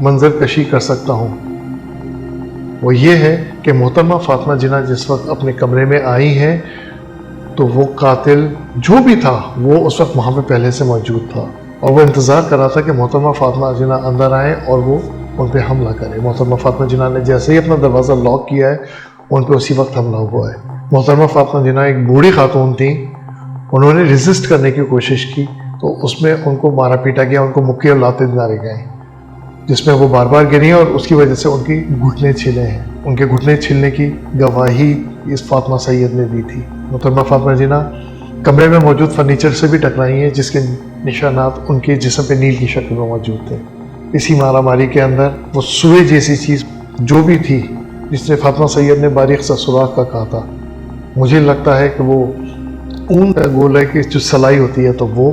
منظر کشی کر سکتا ہوں، وہ یہ ہے کہ محترمہ فاطمہ جناح جس وقت اپنے کمرے میں آئی ہیں تو وہ قاتل جو بھی تھا وہ اس وقت وہاں پہ پہلے سے موجود تھا اور وہ انتظار کر رہا تھا کہ محترمہ فاطمہ جناح اندر آئیں اور وہ ان پہ حملہ کرے. محترمہ فاطمہ جناح نے جیسے ہی اپنا دروازہ لاک کیا ہے ان پہ اسی وقت حملہ ہوا ہے. محترمہ فاطمہ جناح ایک بوڑھی خاتون تھیں، انہوں نے ریزسٹ کرنے کی کوشش کی تو اس میں ان کو مارا پیٹا گیا، ان کو مکے اور لاتے مارے گئے جس میں وہ بار بار گری اور اس کی وجہ سے ان کی گھٹنے چھلے ہیں. ان کے گھٹنے چھلنے کی گواہی اس فاطمہ سید نے دی تھی. محترمہ فاطمہ جناح کمرے میں موجود فرنیچر سے بھی ٹکرائی ہیں جس کے نشانات ان کے جسم پہ نیل کی شکل میں موجود تھے. اسی مارا ماری کے اندر وہ سوئے جیسی چیز جو بھی تھی جس نے فاطمہ سید نے باریک سا سوراخ کا کہا تھا، مجھے لگتا ہے کہ وہ اون کا گولہ کی جو سلائی ہوتی ہے تو وہ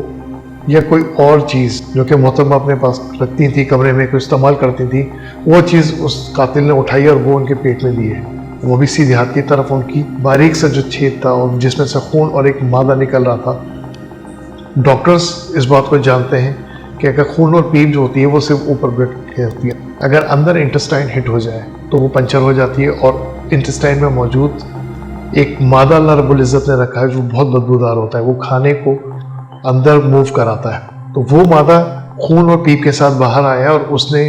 یا کوئی اور چیز جو کہ محترمہ اپنے پاس رکھتی تھی کمرے میں کوئی استعمال کرتی تھی، وہ چیز اس قاتل نے اٹھائی اور وہ ان کے پیٹ میں دی ہے. وہ بھی سیدھے ہاتھ کی طرف ان کی باریک سا جو چھید تھا اور جس میں سے خون اور ایک مادہ نکل رہا تھا. ڈاکٹرز اس بات کو جانتے ہیں کہ اگر خون اور پیپ جو ہوتی ہے وہ صرف اوپر بلڈ کی ہوتی ہے، اگر اندر انٹسٹائن ہٹ ہو جائے تو وہ پنچر ہو جاتی ہے اور انٹسٹائن میں موجود ایک مادہ اللہ رب العزت نے رکھا ہے جو بہت بدبودار ہوتا ہے، وہ کھانے کو اندر موو کراتا ہے. تو وہ مادہ خون اور پیپ کے ساتھ باہر آیا اور اس نے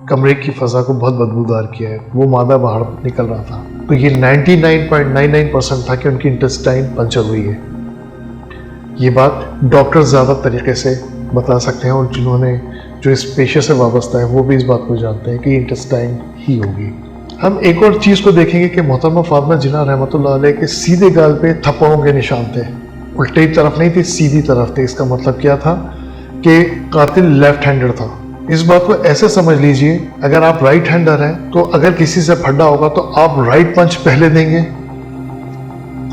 کمرے کی فضا کو بہت بدبودار کیا ہے. وہ مادہ باہر نکل رہا تھا تو یہ 99.99% تھا کہ ان کی انٹسٹائن پنچر ہوئی ہے. یہ بات ڈاکٹر زیادہ طریقے سے بتا سکتے ہیں اور جنہوں نے جو اس پیشے سے وابستہ ہے وہ بھی اس بات کو جانتے ہیں کہ انٹسٹائن ہی ہوگی. ہم ایک اور چیز کو دیکھیں گے کہ محترمہ فاطمہ جناح رحمۃ اللہ علیہ کے سیدھے گال پہ تھپڑوں کے نشان تھے، الٹی طرف نہیں تھی، سیدھی طرف تھے. اس کا مطلب کیا تھا کہ قاتل لیفٹ ہینڈر تھا اس بات کو ایسے سمجھ لیجئے، اگر آپ رائٹ ہینڈر ہیں تو اگر کسی سے پھڈا ہوگا تو آپ رائٹ پنچ پہلے دیں گے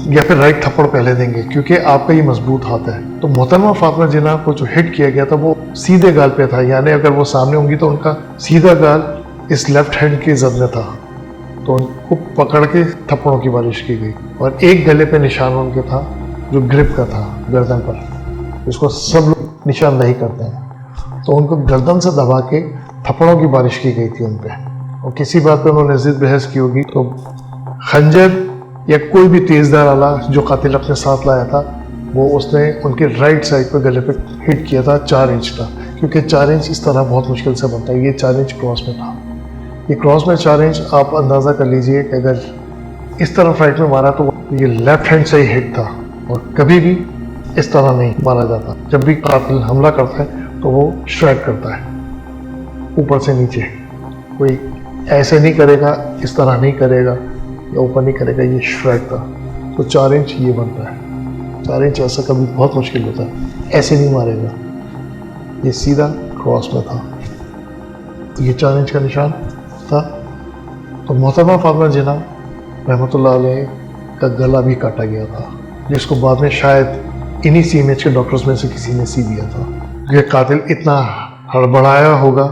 یا پھر رائٹ تھپڑ پہلے دیں گے، کیونکہ آپ کا یہ مضبوط ہاتھ ہے۔ تو محترمہ فاطمہ جناح کو جو ہٹ کیا گیا تھا وہ سیدھے گال پہ تھا، یعنی اگر وہ سامنے ہوں گی تو ان کا سیدھا گال اس لیفٹ ہینڈ کی زد میں تھا، تو ان کو پکڑ کے تھپڑوں کی بارش کی گئی، اور ایک گلے پہ نشان ان کے تھا جو گرپ کا تھا گردن پر، اس کو سب لوگ نشاندہی کرتے ہیں، تو ان کو گردن سے دبا کے تھپڑوں کی بارش کی گئی تھی ان پہ، اور کسی بات پہ انہوں نے ضد بحث کی ہوگی تو خنجر یا کوئی بھی تیزدار آلہ جو قاتل اپنے ساتھ لایا تھا وہ اس نے ان کے رائٹ سائڈ پہ گلے پہ ہٹ کیا تھا 4 انچ کا، کیونکہ 4 انچ اس طرح بہت مشکل سے بنتا ہے، یہ 4 انچ کراس میں تھا، یہ کراس میں 4 انچ آپ اندازہ کر لیجئے کہ اگر اس طرف رائٹ میں مارا تو یہ لیفٹ ہینڈ سے ہی ہٹ تھا، اور کبھی بھی اس طرح نہیں مارا جاتا، جب بھی قاتل حملہ کرتا ہے تو وہ اسٹرائک کرتا ہے اوپر سے نیچے، کوئی ایسے نہیں کرے گا، اس طرح نہیں کرے گا یا اوپر نہیں کرے گا، یہ اسٹرائک تھا، تو 4 انچ یہ بنتا ہے، 4 انچ ایسا کبھی بہت مشکل ہوتا ہے، ایسے نہیں مارے گا، یہ سیدھا کراس میں تھا، تو یہ 4 انچ کا نشان تھا۔ تو محترمہ فاطمہ جناح رحمۃ اللہ علیہ کا گلا بھی کاٹا گیا تھا، جس کو بعد میں شاید انہی سی ایم ایچ کے ڈاکٹرز میں سے کسی نے سی دیا تھا، یہ قاتل اتنا ہڑبڑایا ہوگا،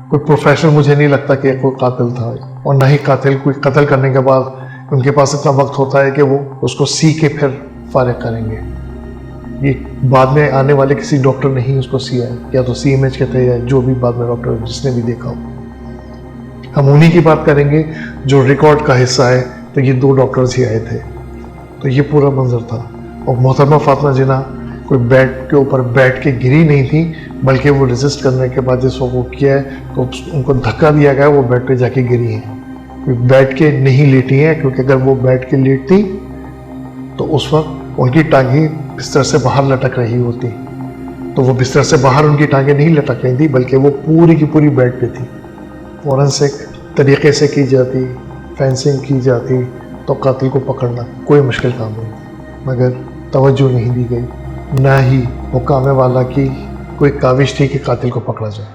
کوئی پروفیشنل مجھے نہیں لگتا کہ کوئی قاتل تھا، اور نہ ہی قاتل کوئی قتل کرنے کے بعد ان کے پاس اتنا وقت ہوتا ہے کہ وہ اس کو سی کے پھر فارغ کریں گے، یہ بعد میں آنے والے کسی ڈاکٹر نے ہی اس کو سیا ہے، یا تو سی ایم ایچ کے تھے یا جو بھی بعد میں ڈاکٹر جس نے بھی دیکھا ہو، ہم انہی کی بات کریں گے جو ریکارڈ کا حصہ ہے، تو یہ 2 ڈاکٹرز ہی آئے تھے، تو یہ پورا منظر تھا، اور محترمہ فاطمہ جناح کوئی بیڈ کے اوپر بیٹھ کے گری نہیں تھی، بلکہ وہ ریزسٹ کرنے کے بعد جس وقت وہ کیا ہے تو ان کو دھکا دیا گیا، وہ بیڈ پہ جا کے گری ہیں، بیٹھ کے نہیں لیٹی ہیں، کیونکہ اگر وہ بیٹھ کے لیٹتی تو اس وقت ان کی ٹانگیں بستر سے باہر لٹک رہی ہوتی، تو وہ بستر سے باہر ان کی ٹانگیں نہیں لٹک رہی تھی، بلکہ وہ پوری کی پوری بیڈ پہ تھی، فورنسک طریقے سے کی جاتی، فینسنگ کی جاتی تو قاتل کو پکڑنا کوئی مشکل کام نہیں، مگر توجہ نہیں دی گئی، نہ ہی حکام والا کی کوئی کاوش تھی کہ قاتل کو پکڑا جائے۔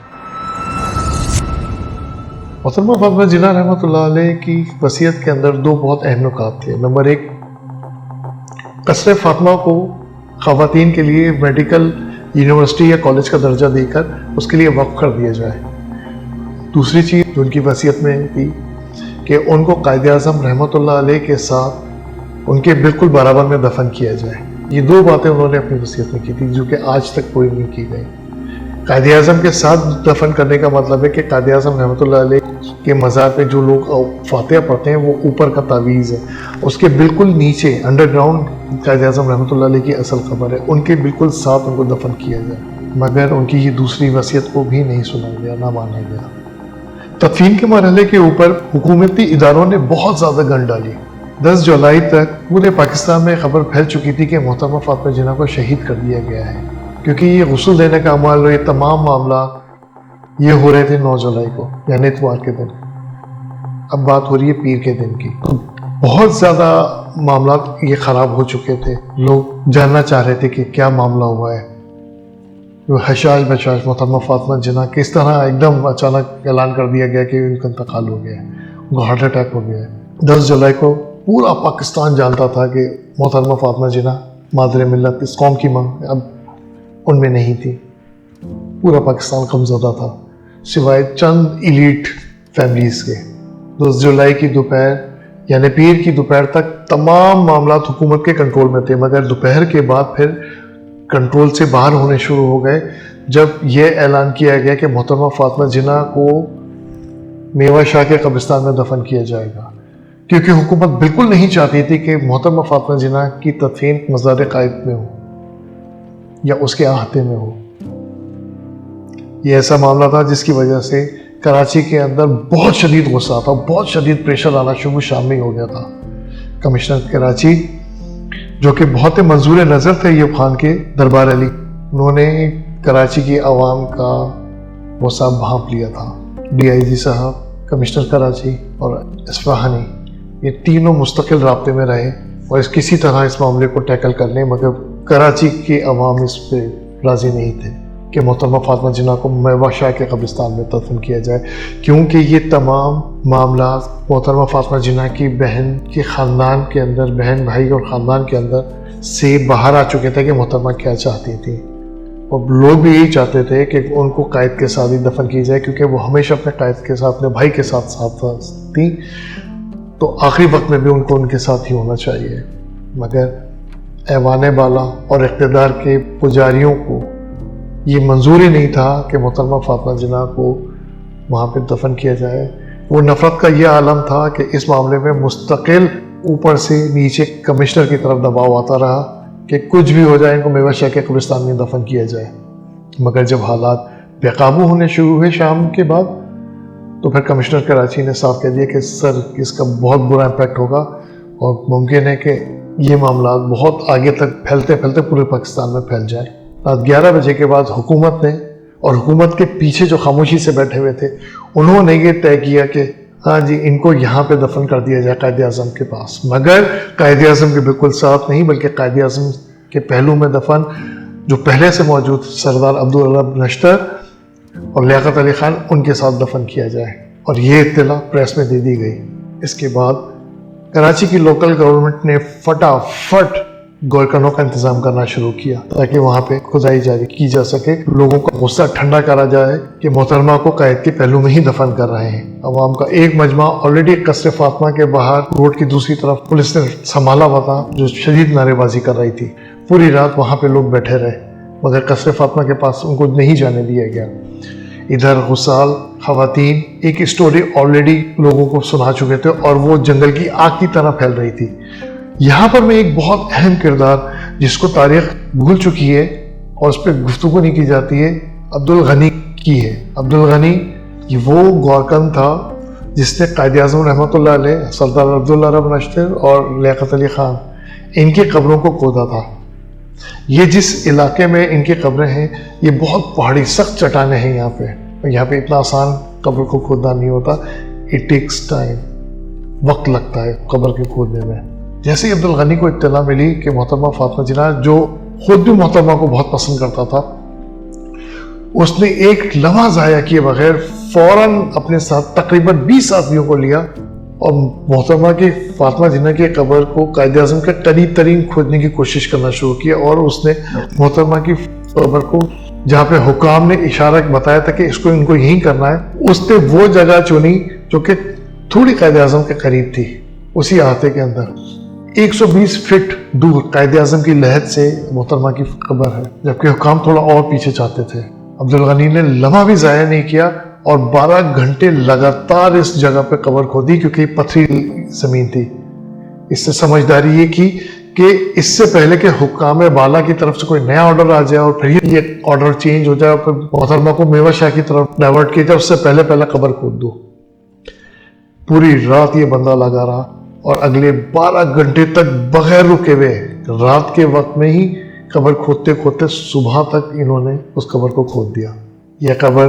محترمہ فاطمہ جناح رحمۃ اللہ علیہ کی وصیت کے اندر 2 بہت اہم نکات تھے۔ نمبر 1، قصر فاطمہ کو خواتین کے لیے میڈیکل یونیورسٹی یا کالج کا درجہ دے کر اس کے لیے وقف کر دیا جائے۔ دوسری چیز جو ان کی وصیت میں تھی کہ ان کو قائد اعظم رحمۃ اللہ علیہ کے ساتھ ان کے بالکل برابر میں دفن کیا جائے۔ یہ 2 باتیں انہوں نے اپنی وصیت میں کی تھی، جو کہ آج تک کوئی نہیں کی گئی۔ قائد اعظم کے ساتھ دفن کرنے کا مطلب ہے کہ قائد اعظم رحمۃ اللہ علیہ کے مزار پہ جو لوگ فاتحہ پڑھتے ہیں وہ اوپر کا تعویذ ہے، اس کے بالکل نیچے انڈر گراؤنڈ قائد اعظم رحمۃ اللہ علیہ کی اصل قبر ہے، ان کے بالکل ساتھ ان کو دفن کیا جائے، مگر ان کی یہ دوسری وصیت کو بھی نہیں سنا گیا، نہ مانا گیا۔ تدفین کے مرحلے کے اوپر حکومتی اداروں نے بہت زیادہ گن ڈالی۔ 10 جولائی تک پورے پاکستان میں خبر پھیل چکی تھی کہ محترمہ فاطمہ جناح کو شہید کر دیا گیا ہے، کیونکہ یہ غسل دینے کا عمل اور یہ تمام معاملات یہ ہو رہے تھے 9 جولائی کو، یعنی اتوار کے دن۔ اب بات ہو رہی ہے پیر کے دن کی، تو بہت زیادہ معاملات یہ خراب ہو چکے تھے، لوگ جاننا چاہ رہے تھے کہ کیا معاملہ ہوا ہے، حشاش بشاش محترمہ فاطمہ جناح کس طرح ایک دم اچانک اعلان کر دیا گیا کہ ان کا انتقال ہو گیا ہے، ان کو ہارٹ اٹیک ہو گیا ہے۔ 10 جولائی کو پورا پاکستان جانتا تھا کہ محترمہ فاطمہ جناح مادر ملت، اس قوم کی ماں، اب ان میں نہیں تھی، پورا پاکستان غمزدہ تھا سوائے چند ایلیٹ فیملیز کے۔ 10 جولائی کی دوپہر یعنی پیر کی دوپہر تک تمام معاملات حکومت کے کنٹرول میں تھے، مگر دوپہر کے بعد پھر کنٹرول سے باہر ہونے شروع ہو گئے جب یہ اعلان کیا گیا کہ محترمہ فاطمہ جناح کو میوہ شاہ کے قبرستان میں دفن کیا جائے گا، کیونکہ حکومت بالکل نہیں چاہتی تھی کہ محترمہ فاطمہ جناح کی تدفین مزار قائد میں ہو یا اس کے احاطے میں ہو۔ یہ ایسا معاملہ تھا جس کی وجہ سے کراچی کے اندر بہت شدید غصہ تھا، بہت شدید پریشر آنا شروع شام میں ہو گیا تھا۔ کمشنر کراچی جو کہ بہت منظور نظر تھے ایوب خان کے دربار علی، انہوں نے کراچی کی عوام کا غصہ بھانپ لیا تھا۔ ڈی آئی جی صاحب، کمشنر کراچی اور اصفہانی، یہ تینوں مستقل رابطے میں رہے اور کسی طرح اس معاملے کو ٹیکل کر لیں، مگر کراچی کے عوام اس پہ راضی نہیں تھے۔ کہ محترمہ فاطمہ جناح کو میوہ شاہ کے قبرستان میں دفن کیا جائے، کیونکہ یہ تمام معاملات محترمہ فاطمہ جناح کی بہن کے خاندان کے اندر، بہن بھائی اور خاندان کے اندر سے باہر آ چکے تھے کہ محترمہ کیا چاہتی تھی، اور لوگ بھی یہی چاہتے تھے کہ ان کو قائد کے ساتھ ہی دفن کی جائے، کیونکہ وہ ہمیشہ اپنے قائد کے ساتھ، اپنے بھائی کے ساتھ تھیں، تو آخری وقت میں بھی ان کو ان کے ساتھ ہی ہونا چاہیے۔ مگر ایوان بالا اور اقتدار کے پجاریوں کو یہ منظور ہی نہیں تھا کہ محترمہ فاطمہ جناح کو وہاں پہ دفن کیا جائے۔ وہ نفرت کا یہ عالم تھا کہ اس معاملے میں مستقل اوپر سے نیچے کمشنر کی طرف دباؤ آتا رہا کہ کچھ بھی ہو جائے ان کو میوہ شاہ کے قبرستان میں دفن کیا جائے۔ مگر جب حالات بے قابو ہونے شروع ہوئے شام کے بعد، تو پھر کمشنر کراچی نے صاف کہہ دیا کہ سر اس کا بہت برا امپیکٹ ہوگا اور ممکن ہے کہ یہ معاملات بہت آگے تک پھیلتے پھیلتے پورے پاکستان میں پھیل جائیں۔ رات 11 بجے کے بعد حکومت نے، اور حکومت کے پیچھے جو خاموشی سے بیٹھے ہوئے تھے، انہوں نے یہ طے کیا کہ ہاں جی ان کو یہاں پہ دفن کر دیا جائے قائد اعظم کے پاس، مگر قائد اعظم کے بالکل ساتھ نہیں، بلکہ قائد اعظم کے پہلو میں دفن جو پہلے سے موجود سردار عبدالرب نشتر اور لیاقت علی خان، ان کے ساتھ دفن کیا جائے، اور یہ اطلاع پریس میں دے دی گئی۔ اس کے بعد کراچی کی لوکل گورنمنٹ نے فٹافٹ گورکنوں کا انتظام کرنا شروع کیا تاکہ وہاں پہ کھدائی جاری کی جا سکے، لوگوں کا غصہ ٹھنڈا کرا جائے کہ محترمہ کو قائد کے پہلو میں ہی دفن کر رہے ہیں۔ عوام کا ایک مجمع آلریڈی قصر فاطمہ کے باہر روڈ کی دوسری طرف پولیس نے سنبھالا ہوا تھا، جو شدید نعرے بازی کر رہی تھی۔ پوری رات وہاں پہ لوگ بیٹھے رہے، مگر قصر فاطمہ کے پاس ان کو نہیں جانے دیا گیا۔ ادھر غسال خواتین ایک اسٹوری آلریڈی لوگوں کو سنا چکے تھے اور وہ جنگل کی آگ کی طرح پھیل رہی تھی۔ یہاں پر میں ایک بہت اہم کردار جس کو تاریخ بھول چکی ہے اور اس پہ گفتگو نہیں کی جاتی ہے، عبدالغنی کی ہے۔ عبدالغنی یہ وہ گورکن تھا جس نے قائد اعظم رحمۃ اللہ علیہ، سردار عبدالرب نشتر اور لیاقت علی خان، ان کی قبروں کو کھودا تھا۔ یہ جس علاقے میں ان کی قبریں ہیں یہ بہت پہاڑی سخت چٹانیں ہیں، یہاں پہ اتنا آسان قبر کو کھودنا نہیں ہوتا، اٹ ٹیکس ٹائم، وقت لگتا ہے قبر کے کھودنے میں۔ جیسے ہی عبدالغنی کو اطلاع ملی کہ محترمہ فاطمہ جناح، جو خود بھی محترمہ کو بہت پسند کرتا تھا، اس نے ایک لمحہ ضائع کیے بغیر فوراً اپنے ساتھ تقریباً 20 آدمیوں کو لیا اور محترمہ کی فاطمہ جناح کی قبر کو قائد اعظم کے قریب ترین کھودنے کی کوشش کرنا شروع کیا، اور اس نے محترمہ کی قبر کو جہاں پہ حکام نے اشارہ بتایا تھا کہ ان کو یہیں کرنا ہے، اس نے وہ جگہ چنی جو کہ تھوڑی قائد اعظم کے قریب تھی، اسی احاطے کے اندر 120 فٹ دور قائد اعظم کی لحد سے محترمہ کی قبر ہے، جبکہ حکام تھوڑا اور پیچھے چاہتے تھے۔ عبدالغنی نے لمحہ بھی ضائع نہیں کیا اور 12 گھنٹے لگاتار اس جگہ پہ قبر کھودی، کیونکہ یہ پتھری زمین تھی۔ اس سے سمجھداری یہ کی کہ اس سے پہلے کہ حکام بالا کی طرف سے کوئی نیا آرڈر آ جائے اور پھر یہ آرڈر چینج ہو جائے اور پھر محترمہ کو میوہ شاہ کی طرف ڈائیورٹ کیا جائے، اس سے پہلے قبر کھود دو۔ پوری رات یہ بندہ لگا رہا اور اگلے 12 گھنٹے تک بغیر رکے ہوئے رات کے وقت میں ہی قبر کھودتے کھودتے صبح تک انہوں نے اس قبر کو کھود دیا۔ یہ قبر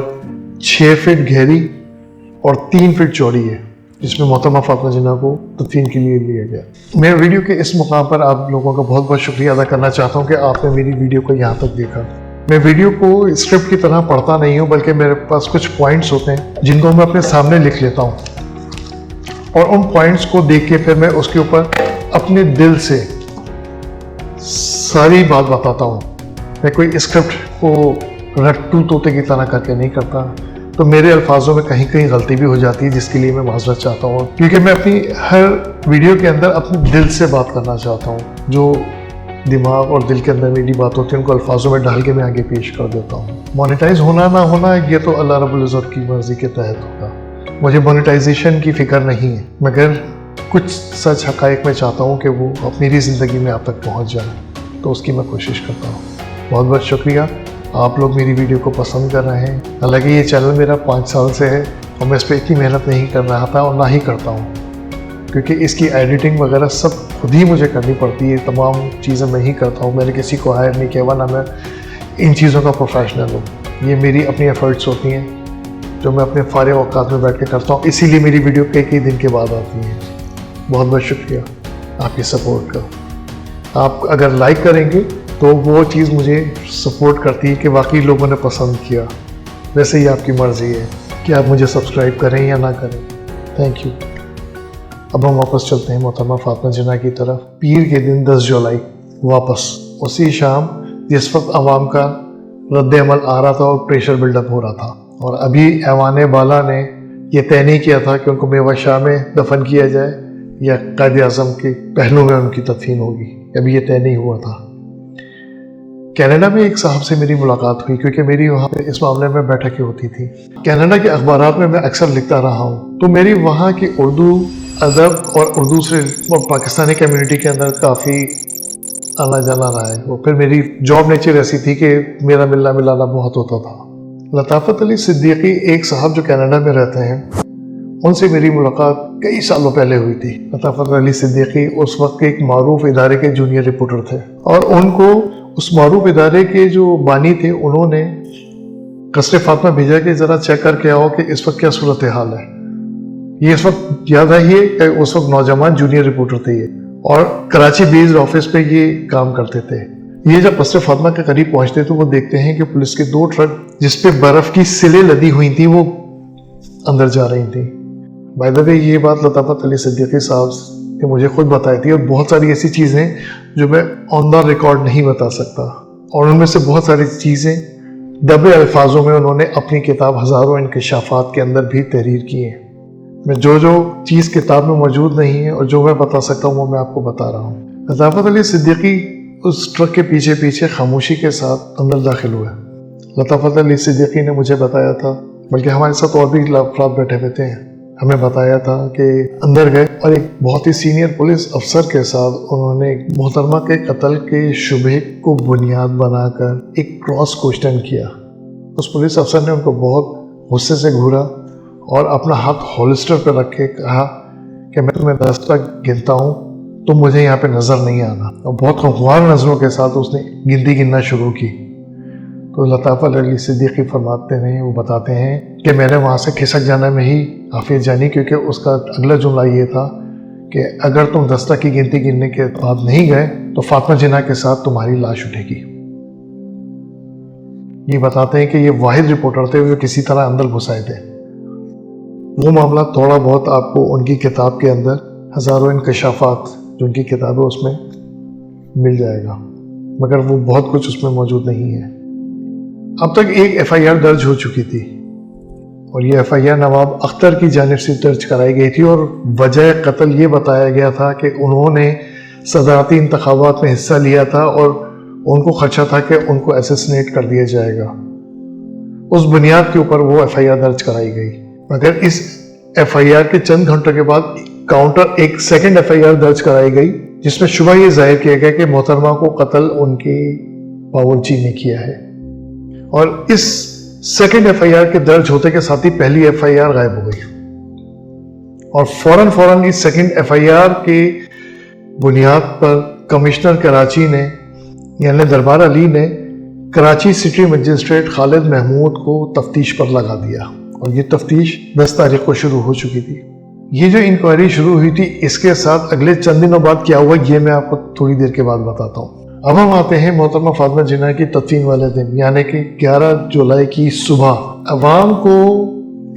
6 فٹ گہری اور 3 فٹ چوڑی ہے، جس میں محترمہ فاطمہ جناح کو تدفین کے لیے لیا گیا۔ میں ویڈیو کے اس مقام پر آپ لوگوں کا بہت بہت شکریہ ادا کرنا چاہتا ہوں کہ آپ نے میری ویڈیو کو یہاں تک دیکھا۔ میں ویڈیو کو اسکرپٹ کی طرح پڑھتا نہیں ہوں، بلکہ میرے پاس کچھ پوائنٹس ہوتے ہیں جن کو میں اپنے سامنے لکھ لیتا ہوں، اور ان پوائنٹس کو دیکھ کے پھر میں اس کے اوپر اپنے دل سے ساری بات بتاتا ہوں۔ میں کوئی اسکرپٹ کو رٹو طوطے کی طرح کر کے نہیں کرتا، تو میرے الفاظوں میں کہیں کہیں غلطی بھی ہو جاتی ہے، جس کے لیے میں معذرت چاہتا ہوں، کیونکہ میں اپنی ہر ویڈیو کے اندر اپنے دل سے بات کرنا چاہتا ہوں۔ جو دماغ اور دل کے اندر میری بات ہوتی ہے ان کو الفاظوں میں ڈال کے میں آگے پیش کر دیتا ہوں۔ مانیٹائز ہونا نہ ہونا یہ تو اللہ رب العزت کی مرضی کے تحت ہوگا، مجھے مانیٹائزیشن کی فکر نہیں ہے، مگر کچھ سچ حقائق میں چاہتا ہوں کہ وہ میری زندگی میں آپ تک پہنچ جائیں، تو اس کی میں کوشش کرتا ہوں۔ بہت بہت شکریہ، آپ لوگ میری ویڈیو کو پسند کر رہے ہیں۔ حالانکہ یہ چینل میرا 5 سال سے ہے اور میں اس پہ اتنی محنت نہیں کر رہا تھا اور نہ ہی کرتا ہوں، کیونکہ اس کی ایڈیٹنگ وغیرہ سب خود ہی مجھے کرنی پڑتی ہے، تمام چیزیں میں ہی کرتا ہوں، میں نے کسی کو ہائر نہیں کیا، ورنہ میں ان چیزوں کا پروفیشنل ہوں۔ یہ میری اپنی ایفرٹس ہوتی ہیں جو میں اپنے فارغ اوقات میں بیٹھ کے کرتا ہوں، اسی لیے میری ویڈیو کئی دن کے بعد آتی ہیں۔ بہت بہت شکریہ آپ کی سپورٹ کا۔ آپ اگر لائک کریں گے تو وہ چیز مجھے سپورٹ کرتی ہے کہ واقعی لوگوں نے پسند کیا. ویسے ہی آپ کی مرضی ہے کہ آپ مجھے سبسکرائب کریں یا نہ کریں. Thank you. اب ہم واپس چلتے ہیں محترمہ فاطمہ جناح کی طرف. پیر کے دن 10 جولائی واپس اسی شام جس وقت عوام کا رد عمل آ رہا تھا اور پریشر بلڈ اپ ہو رہا تھا، اور ابھی ایوان بالا نے یہ طے نہیں کیا تھا کہ ان کو میوہ شاہ میں دفن کیا جائے یا قائد اعظم کے پہلو میں ان کی تدفین ہوگی. ابھی یہ طے نہیں ہوا تھا. کینیڈا میں ایک صاحب سے میری ملاقات ہوئی کیونکہ میری وہاں پہ اس معاملے میں بیٹھکیں ہوتی تھی. کینیڈا کے اخبارات میں اکثر لکھتا رہا ہوں، تو میری وہاں کی اردو ادب اور اردو سے پاکستانی کمیونٹی کے اندر کافی آنا جانا رہا ہے. وہ پھر میری جاب نیچر ایسی تھی کہ میرا ملنا ملانا بہت ہوتا تھا. لطافت علی صدیقی ایک صاحب جو کینیڈا میں رہتے ہیں، ان سے میری ملاقات کئی سالوں پہلے ہوئی تھی. لطافت علی صدیقی اس وقت کے ایک معروف ادارے کے جونیئر رپورٹر تھے، اور ان کو اس معروف ادارے کے جو بانی تھے انہوں نے قصر فاطمہ بھیجا کہ ذرا چیک کر کے آؤ کہ اس وقت کیا صورتحال ہے. یہ اس وقت یاد آئیے کہ اس وقت نوجوان جونیئر رپورٹر تھے یہ، اور کراچی بیسڈ آفس پہ یہ کام کرتے تھے. یہ جب قصر فاطمہ کے قریب پہنچتے تو وہ دیکھتے ہیں کہ پولیس کے 2 ٹرک جس پہ برف کی سلیں لدی ہوئی تھیں وہ اندر جا رہی تھیں. بائی دا وے یہ بات لطافت علی صدیقی صاحب نے مجھے خود بتائی تھی، اور بہت ساری ایسی چیزیں جو میں آن دا ریکارڈ نہیں بتا سکتا، اور ان میں سے بہت ساری چیزیں دبے الفاظوں میں انہوں نے اپنی کتاب ہزاروں انکشافات کے اندر بھی تحریر کی ہیں. میں جو چیز کتاب میں موجود نہیں ہے اور جو میں بتا سکتا ہوں وہ میں آپ کو بتا رہا ہوں. لطافت علی صدیقی اس ٹرک کے پیچھے پیچھے خاموشی کے ساتھ اندر داخل ہوئے. لطافت علی صدیقی نے مجھے بتایا تھا، بلکہ ہمارے ساتھ اور بھی افراد بیٹھے ہوئے تھے، ہمیں بتایا تھا کہ اندر گئے اور ایک بہت ہی سینئر پولیس افسر کے ساتھ انہوں نے محترمہ کے قتل کے شبہ کو بنیاد بنا کر ایک کراس کوشچن کیا. اس پولیس افسر نے ان کو بہت غصے سے گھورا اور اپنا ہاتھ ہولسٹر پہ رکھ کے کہا کہ میں تمہیں 10 تک گنتا ہوں، تم مجھے یہاں پہ نظر نہیں آنا. اور بہت خوفناک نظروں کے ساتھ اس نے گنتی گننا شروع کی. تو لطافت علی صدیقی فرماتے ہیں، وہ بتاتے ہیں کہ میں نے وہاں سے کھسک جانا میں ہی حافظ جانی، کیونکہ اس کا اگلا جملہ یہ تھا کہ اگر تم 10 تک کی گنتی گننے کے بعد نہیں گئے تو فاطمہ جناح کے ساتھ تمہاری لاش اٹھے گی. یہ بتاتے ہیں کہ یہ واحد رپورٹر تھے جو کسی طرح اندر گھسائے تھے. وہ معاملہ تھوڑا بہت آپ کو ان کی کتاب کے اندر ہزاروں انکشافات جو ان کی کتاب ہے اس میں مل جائے گا، مگر وہ بہت کچھ اس میں موجود نہیں ہے. اب تک ایک FIR درج ہو چکی تھی، اور یہ FIR نواب اختر کی جانب سے درج کرائی گئی تھی، اور وجہ قتل یہ بتایا گیا تھا کہ انہوں نے صدارتی انتخابات میں حصہ لیا تھا اور ان کو خدشہ تھا کہ ان کو اسیسنیٹ کر دیا جائے گا. اس بنیاد کے اوپر وہ FIR درج کرائی گئی. مگر اس FIR کے چند گھنٹوں کے بعد کاؤنٹر ایک سیکنڈ FIR درج کرائی گئی جس میں شبہ یہ ظاہر کیا گیا کہ محترمہ کو قتل ان کی باورچی نے کیا ہے. اور اس سیکنڈ FIR کے درج ہوتے کے ساتھ ہی پہلی FIR غائب ہو گئی، اور فوراً اس سیکنڈ FIR کے بنیاد پر کمشنر کراچی نے یعنی دربار علی نے کراچی سٹی مجسٹریٹ خالد محمود کو تفتیش پر لگا دیا، اور یہ تفتیش 10 تاریخ کو شروع ہو چکی تھی. یہ جو انکوائری شروع ہوئی تھی اس کے ساتھ اگلے چند دنوں بعد کیا ہوا یہ میں آپ کو تھوڑی دیر کے بعد بتاتا ہوں. اب ہم آتے ہیں محترمہ فاطمہ جناح کی تدفین والے دن، یعنی کہ 11 جولائی کی صبح. عوام کو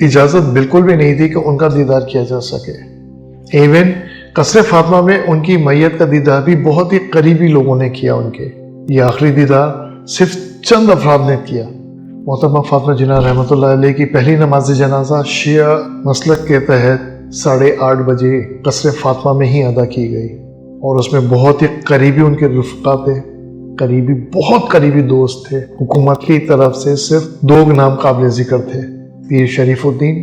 اجازت بالکل بھی نہیں تھی کہ ان کا دیدار کیا جا سکے. ایون قصر فاطمہ میں ان کی میت کا دیدار بھی بہت ہی قریبی لوگوں نے کیا. ان کے یہ آخری دیدار صرف چند افراد نے کیا. محترمہ فاطمہ جناح رحمۃ اللہ علیہ کی پہلی نماز جنازہ شیعہ مسلک کے تحت 8:30 بجے قصر فاطمہ میں ہی ادا کی گئی، اور اس میں بہت ہی قریبی ان کے رفقا تھے، بہت قریبی دوست تھے. حکومت کی طرف سے صرف 2 نام قابل ذکر تھے، پیر شریف الدین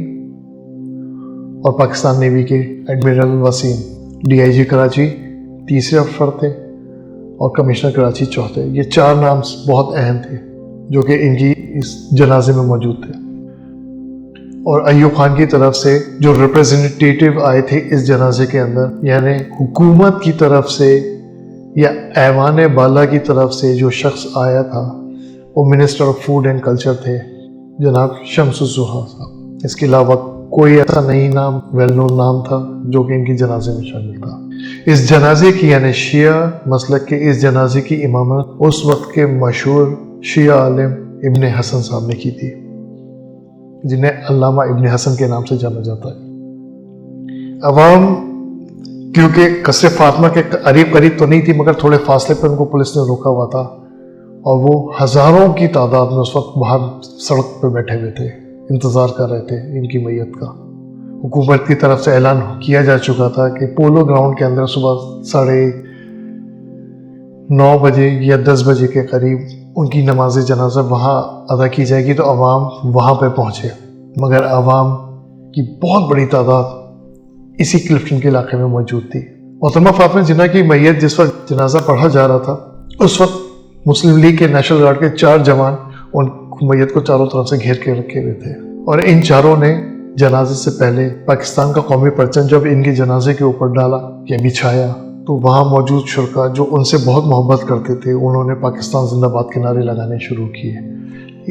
اور پاکستان نیوی کے ایڈمرل وسیم. DIG کراچی تیسرے افسر تھے اور کمشنر کراچی چوتھے. یہ 4 نام بہت اہم تھے جو کہ ان کی اس جنازے میں موجود تھے. اور ایوب خان کی طرف سے جو ریپریزنٹیٹیو آئے تھے اس جنازے کے اندر، یعنی حکومت کی طرف سے یا ایوان بالا کی طرف سے جو شخص آیا تھا وہ minister of food and culture تھے جناب شمس الزہا صاحب. اس کے علاوہ کوئی ایسا نہیں نام ویل نون نام تھا جو کہ ان کی جنازے میں شامل تھا. اس جنازے کی یعنی شیعہ مسلک کے اس جنازے کی امامت اس وقت کے مشہور شیعہ عالم ابن حسن صاحب نے کی تھی، جنہیں علامہ ابن حسن کے نام سے جانا جاتا ہے۔ عوام کیونکہ قصر فاطمہ کے قریب تو نہیں تھی، مگر تھوڑے فاصلے پر ان کو پولیس نے روکا ہوا تھا، اور وہ ہزاروں کی تعداد میں اس وقت باہر سڑک پہ بیٹھے ہوئے تھے، انتظار کر رہے تھے ان کی میت کا۔ حکومت کی طرف سے اعلان کیا جا چکا تھا کہ پولو گراؤنڈ کے اندر صبح 9:30 بجے یا 10 بجے کے قریب ان کی نماز جنازہ وہاں ادا کی جائے گی، تو عوام وہاں پہ پہنچے، مگر عوام کی بہت بڑی تعداد اسی کلفٹن کے علاقے میں موجود تھی۔ محترمہ فاطمہ جناح کی میت جس وقت جنازہ پڑھا جا رہا تھا، اس وقت مسلم لیگ کے نیشنل گارڈ کے 4 جوان ان میت کو چاروں طرف سے گھیر کے رکھے ہوئے تھے، اور ان چاروں نے جنازے سے پہلے پاکستان کا قومی پرچم جب ان کے جنازے کے اوپر ڈالا یا بچھایا، تو وہاں موجود شرکاء جو ان سے بہت محبت کرتے تھے، انہوں نے پاکستان زندہ باد کے نعرے لگانے شروع کیے۔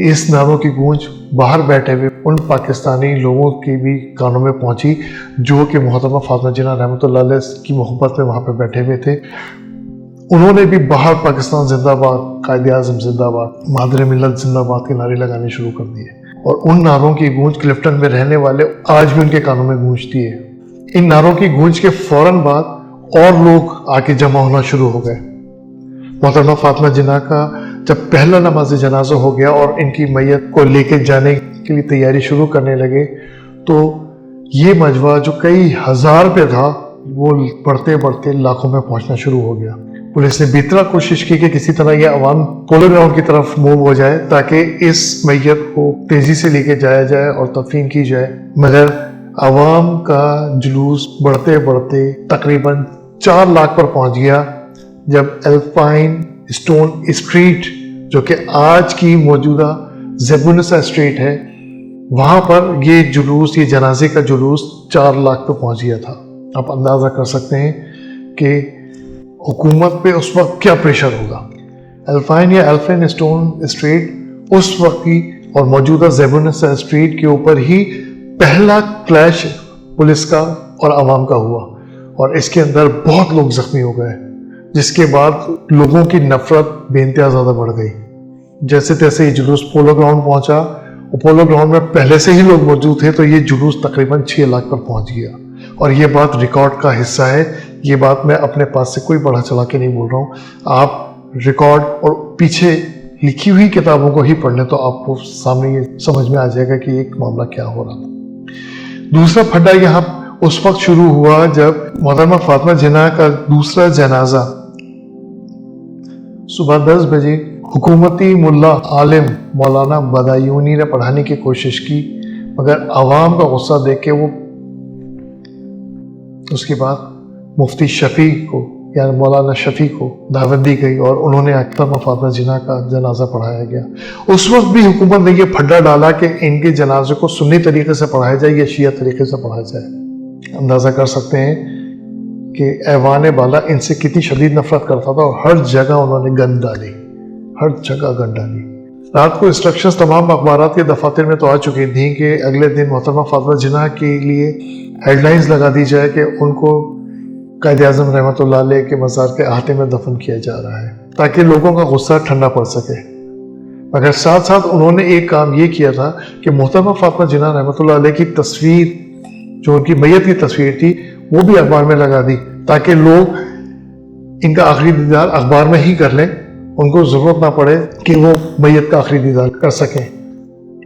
اس نعروں کی گونج باہر بیٹھے ہوئے ان پاکستانی لوگوں کی بھی کانوں میں پہنچی جو کہ محترمہ فاطمہ جناح رحمۃ اللہ علیہ کی محبت میں وہاں پہ بیٹھے ہوئے تھے۔ انہوں نے بھی باہر پاکستان زندہ باد، قائد اعظم زندہ باد، مادر ملت زندہ باد کے نعرے لگانے شروع کر دیے، اور ان نعروں کی گونج کلفٹن میں رہنے والے آج بھی ان کے کانوں میں گونجتی ہے۔ ان نعروں کی گونج کے فوراً بعد اور لوگ آ کے جمع ہونا شروع ہو گئے۔ محترمہ فاطمہ جناح کا جب پہلا نماز جنازہ ہو گیا اور ان کی میت کو لے کے جانے کے لیے تیاری شروع کرنے لگے، تو یہ مجمع جو کئی ہزار پہ تھا وہ بڑھتے بڑھتے لاکھوں میں پہنچنا شروع ہو گیا۔ پولیس نے بہتر کوشش کی کہ کسی طرح یہ عوام پولو گراؤنڈ کی طرف موو ہو جائے تاکہ اس میت کو تیزی سے لے کے جایا جائے اور تدفین کی جائے، مگر عوام کا جلوس بڑھتے بڑھتے تقریباً 4 لاکھ پر پہنچ گیا جب الپائن اسٹون اسٹریٹ، جو کہ آج کی موجودہ زیبونسا اسٹریٹ ہے، وہاں پر یہ جلوس، یہ جنازے کا جلوس 4 لاکھ پہ پہنچ گیا تھا۔ آپ اندازہ کر سکتے ہیں کہ حکومت پہ اس وقت کیا پریشر ہوگا۔ الفائن یا ایلفین اسٹون اسٹریٹ اس وقت کی اور موجودہ زیبونسا اسٹریٹ کے اوپر ہی پہلا کلیش پولیس کا اور عوام کا ہوا، اور اس کے اندر بہت لوگ زخمی ہو گئے، جس کے بعد لوگوں کی نفرت بے انتہا زیادہ بڑھ گئی۔ جیسے تیسے یہ جلوس پولو گراؤنڈ پہنچا، اور پولو گراؤنڈ میں پہلے سے ہی لوگ موجود تھے، تو یہ جلوس تقریباً 6 لاکھ پر پہنچ گیا، اور یہ بات ریکارڈ کا حصہ ہے۔ یہ بات میں اپنے پاس سے کوئی بڑھا چڑھا کے نہیں بول رہا ہوں، آپ ریکارڈ اور پیچھے لکھی ہوئی کتابوں کو ہی پڑھ لیں تو آپ کو سامنے یہ سمجھ میں آ جائے گا کہ یہ معاملہ کیا ہو رہا تھا۔ دوسرا پھڈا یہاں اس وقت شروع ہوا جب محترمہ فاطمہ جناح کا دوسرا جنازہ صبح 10 بجے حکومتی ملا عالم مولانا بدایونی نے پڑھانے کی کوشش کی، مگر عوام کا غصہ دیکھ کے وہ اس کے بعد مفتی شفیع کو یعنی مولانا شفیع کو دعوت دی گئی اور انہوں نے محترمہ فاطمہ جناح کا جنازہ پڑھایا گیا۔ اس وقت بھی حکومت نے یہ پھڈا ڈالا کہ ان کے جنازے کو سنی طریقے سے پڑھایا جائے یا شیعہ طریقے سے پڑھایا جائے۔ اندازہ کر سکتے ہیں کہ ایوان بالا ان سے کتنی شدید نفرت کرتا تھا، اور ہر جگہ انہوں نے گند ڈالی، ہر جگہ گند ڈالی۔ رات کو انسٹرکشنز تمام اخبارات کے دفاتر میں تو آ چکی تھیں کہ اگلے دن محترمہ فاطمہ جناح کے لیے ہیڈ لائنز لگا دی جائے کہ ان کو قائد اعظم رحمۃ اللہ علیہ کے مزار کے احاطے میں دفن کیا جا رہا ہے تاکہ لوگوں کا غصہ ٹھنڈا پڑ سکے۔ مگر ساتھ ساتھ انہوں نے ایک کام یہ کیا تھا کہ محترمہ فاطمہ جناح رحمۃ اللہ علیہ کی تصویر، جو ان کی میت کی تصویر تھی، وہ بھی اخبار میں لگا دی تاکہ لوگ ان کا آخری دیدار اخبار میں ہی کر لیں، ان کو ضرورت نہ پڑے کہ وہ میت کا آخری دیدار کر سکیں۔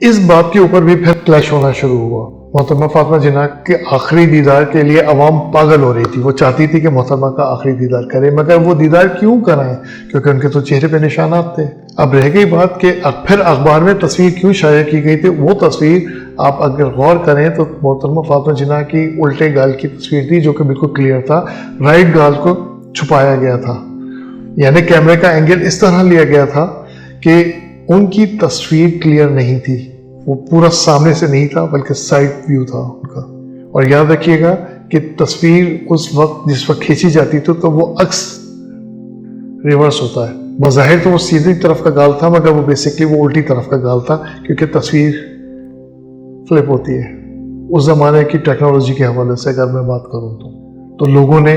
اس بات کے اوپر بھی پھر کلیش ہونا شروع ہوا۔ محترمہ فاطمہ جناح کے آخری دیدار کے لیے عوام پاگل ہو رہی تھی، وہ چاہتی تھی کہ محترمہ کا آخری دیدار کرے، مگر وہ دیدار کیوں کرائیں؟ کیونکہ ان کے تو چہرے پہ نشانات تھے۔ اب رہ گئی بات کہ اب پھر اخبار میں تصویر کیوں شائع کی گئی تھی۔ وہ تصویر آپ اگر غور کریں تو محترمہ فاطمہ جناح کی الٹے گال کی تصویر تھی، جو کہ بالکل کلیئر تھا، رائٹ گال کو چھپایا گیا تھا، یعنی کیمرے کا اینگل اس طرح لیا گیا تھا کہ ان کی تصویر کلیئر نہیں تھی، وہ پورا سامنے سے نہیں تھا بلکہ سائڈ ویو تھا ان کا۔ اور یاد رکھیے گا کہ تصویر اس وقت جس وقت کھینچی جاتی تھی تو وہ عکس ریورس ہوتا ہے، بظاہر تو وہ سیدھی طرف کا گال تھا مگر وہ بیسکلی وہ الٹی طرف کا گال تھا، کیونکہ تصویر فلپ ہوتی ہے۔ اس زمانے کی ٹیکنالوجی کے حوالے سے اگر میں بات کروں تو لوگوں نے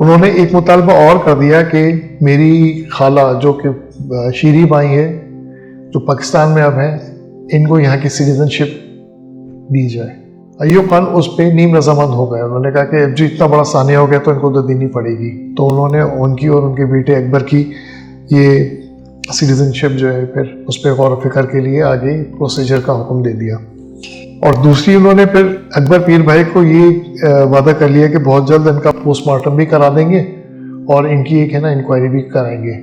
انہوں نے ایک مطالبہ اور کر دیا کہ میری خالہ جو کہ شیری بائی ہے جو پاکستان میں اب ہیں، ان کو یہاں کی سٹیزن شپ دی جائے۔ ایوب خان اس پہ نیم رضامند ہو گئے، انہوں نے کہا کہ جو اتنا بڑا سانحہ ہو گیا تو ان کو تو دینی پڑے گی، تو انہوں نے ان کی اور ان کے بیٹے اکبر کی یہ سٹیزن شپ جو ہے پھر اس پہ غور و فکر کے لیے آگے پروسیجر کا حکم دے دیا۔ اور دوسری انہوں نے پھر اکبر پیر بھائی کو یہ وعدہ کر لیا کہ بہت جلد ان کا پوسٹ مارٹم بھی کرا دیں گے اور ان کی ایک ہے نا انکوائری بھی کرائیں گے۔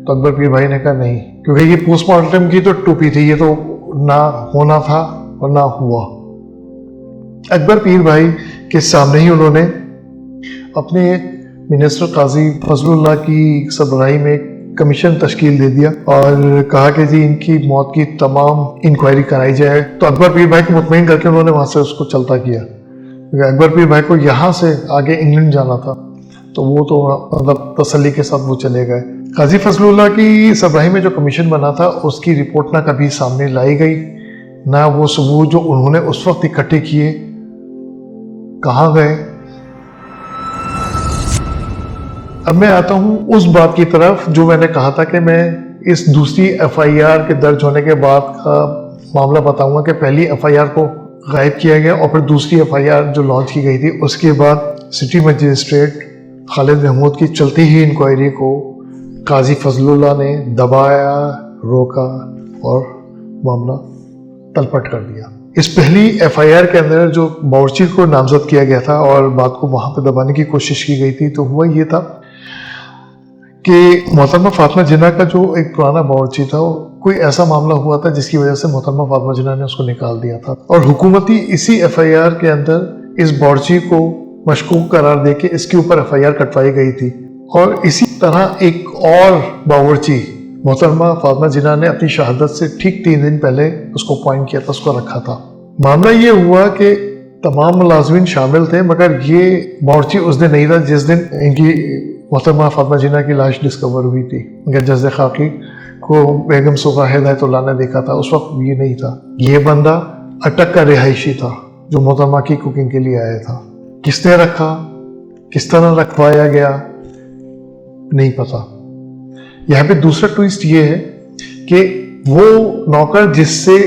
تو اکبر پیر بھائی نے کہا نہیں، کیونکہ یہ پوسٹ مارٹم کی تو ٹوپی تھی، یہ تو نہ ہونا تھا اور نہ ہوا۔ اکبر پیر بھائی کے سامنے ہی انہوں نے اپنے منسٹر قاضی فضل اللہ کی سربراہی میں ایک کمیشن تشکیل دے دیا اور کہا کہ جی ان کی موت کی تمام انکوائری کرائی جائے۔ تو اکبر پیر بھائی کو مطمئن کر کے انہوں نے وہاں سے اس کو چلتا کیا، کیونکہ اکبر پیر بھائی کو یہاں سے آگے انگلینڈ جانا تھا، تو وہ تو مطلب تسلی کے ساتھ وہ چلے گئے۔ قاضی فضل اللہ کی سربراہی میں جو کمیشن بنا تھا اس کی رپورٹ نہ کبھی سامنے لائی گئی، نہ وہ ثبوت جو انہوں نے اس وقت اکٹھے کیے کہاں گئے۔ اب میں آتا ہوں اس بات کی طرف جو میں نے کہا تھا کہ میں اس دوسری ایف آئی آر کے درج ہونے کے بعد کا معاملہ بتاؤں گا کہ پہلی ایف آئی آر کو غائب کیا گیا اور پھر دوسری ایف آئی آر جو لانچ کی گئی تھی اس کے بعد سٹی مجسٹریٹ خالد محمود کی چلتی ہی انکوائری کو قاضی فضل اللہ نے دبایا، روکا اور معاملہ تلپٹ کر دیا۔ اس پہلی ایف آئی آر کے اندر جو باورچی کو نامزد کیا گیا تھا اور بات کو وہاں پہ دبانے کی کوشش کی گئی تھی، تو ہوا یہ تھا کہ محترمہ فاطمہ جناح کا جو ایک پرانا باورچی تھا، کوئی ایسا معاملہ ہوا تھا جس کی وجہ سے محترمہ فاطمہ جناح نے اس کو نکال دیا تھا، اور حکومتی اسی ایف آئی آر کے اندر اس باورچی کو مشکوک قرار دے کے اس کے اوپر ایف آئی آر کٹوائی گئی تھی۔ اور اسی طرح ایک اور باورچی محترمہ فاطمہ جناح نے اپنی شہادت سے ٹھیک 3 دن پہلے اس کو اپوائنٹ کیا تھا، اس کو رکھا تھا۔ معاملہ یہ ہوا کہ تمام ملازمین شامل تھے، مگر یہ باورچی اس دن نہیں تھا جس دن ان کی محترمہ فاطمہ جناح کی لاش ڈسکور ہوئی تھی۔ جز خاکی کو بیگم صبح ہدایت اللہ نے دیکھا تھا، اس وقت یہ نہیں تھا۔ یہ بندہ اٹک کا رہائشی تھا جو محترمہ کی کوکنگ کے لیے آیا تھا۔ کس نے رکھا، کس طرح رکھوایا گیا، نہیں پتا۔ یہاں پہ دوسرا ٹویسٹ یہ ہے کہ وہ نوکر جس سے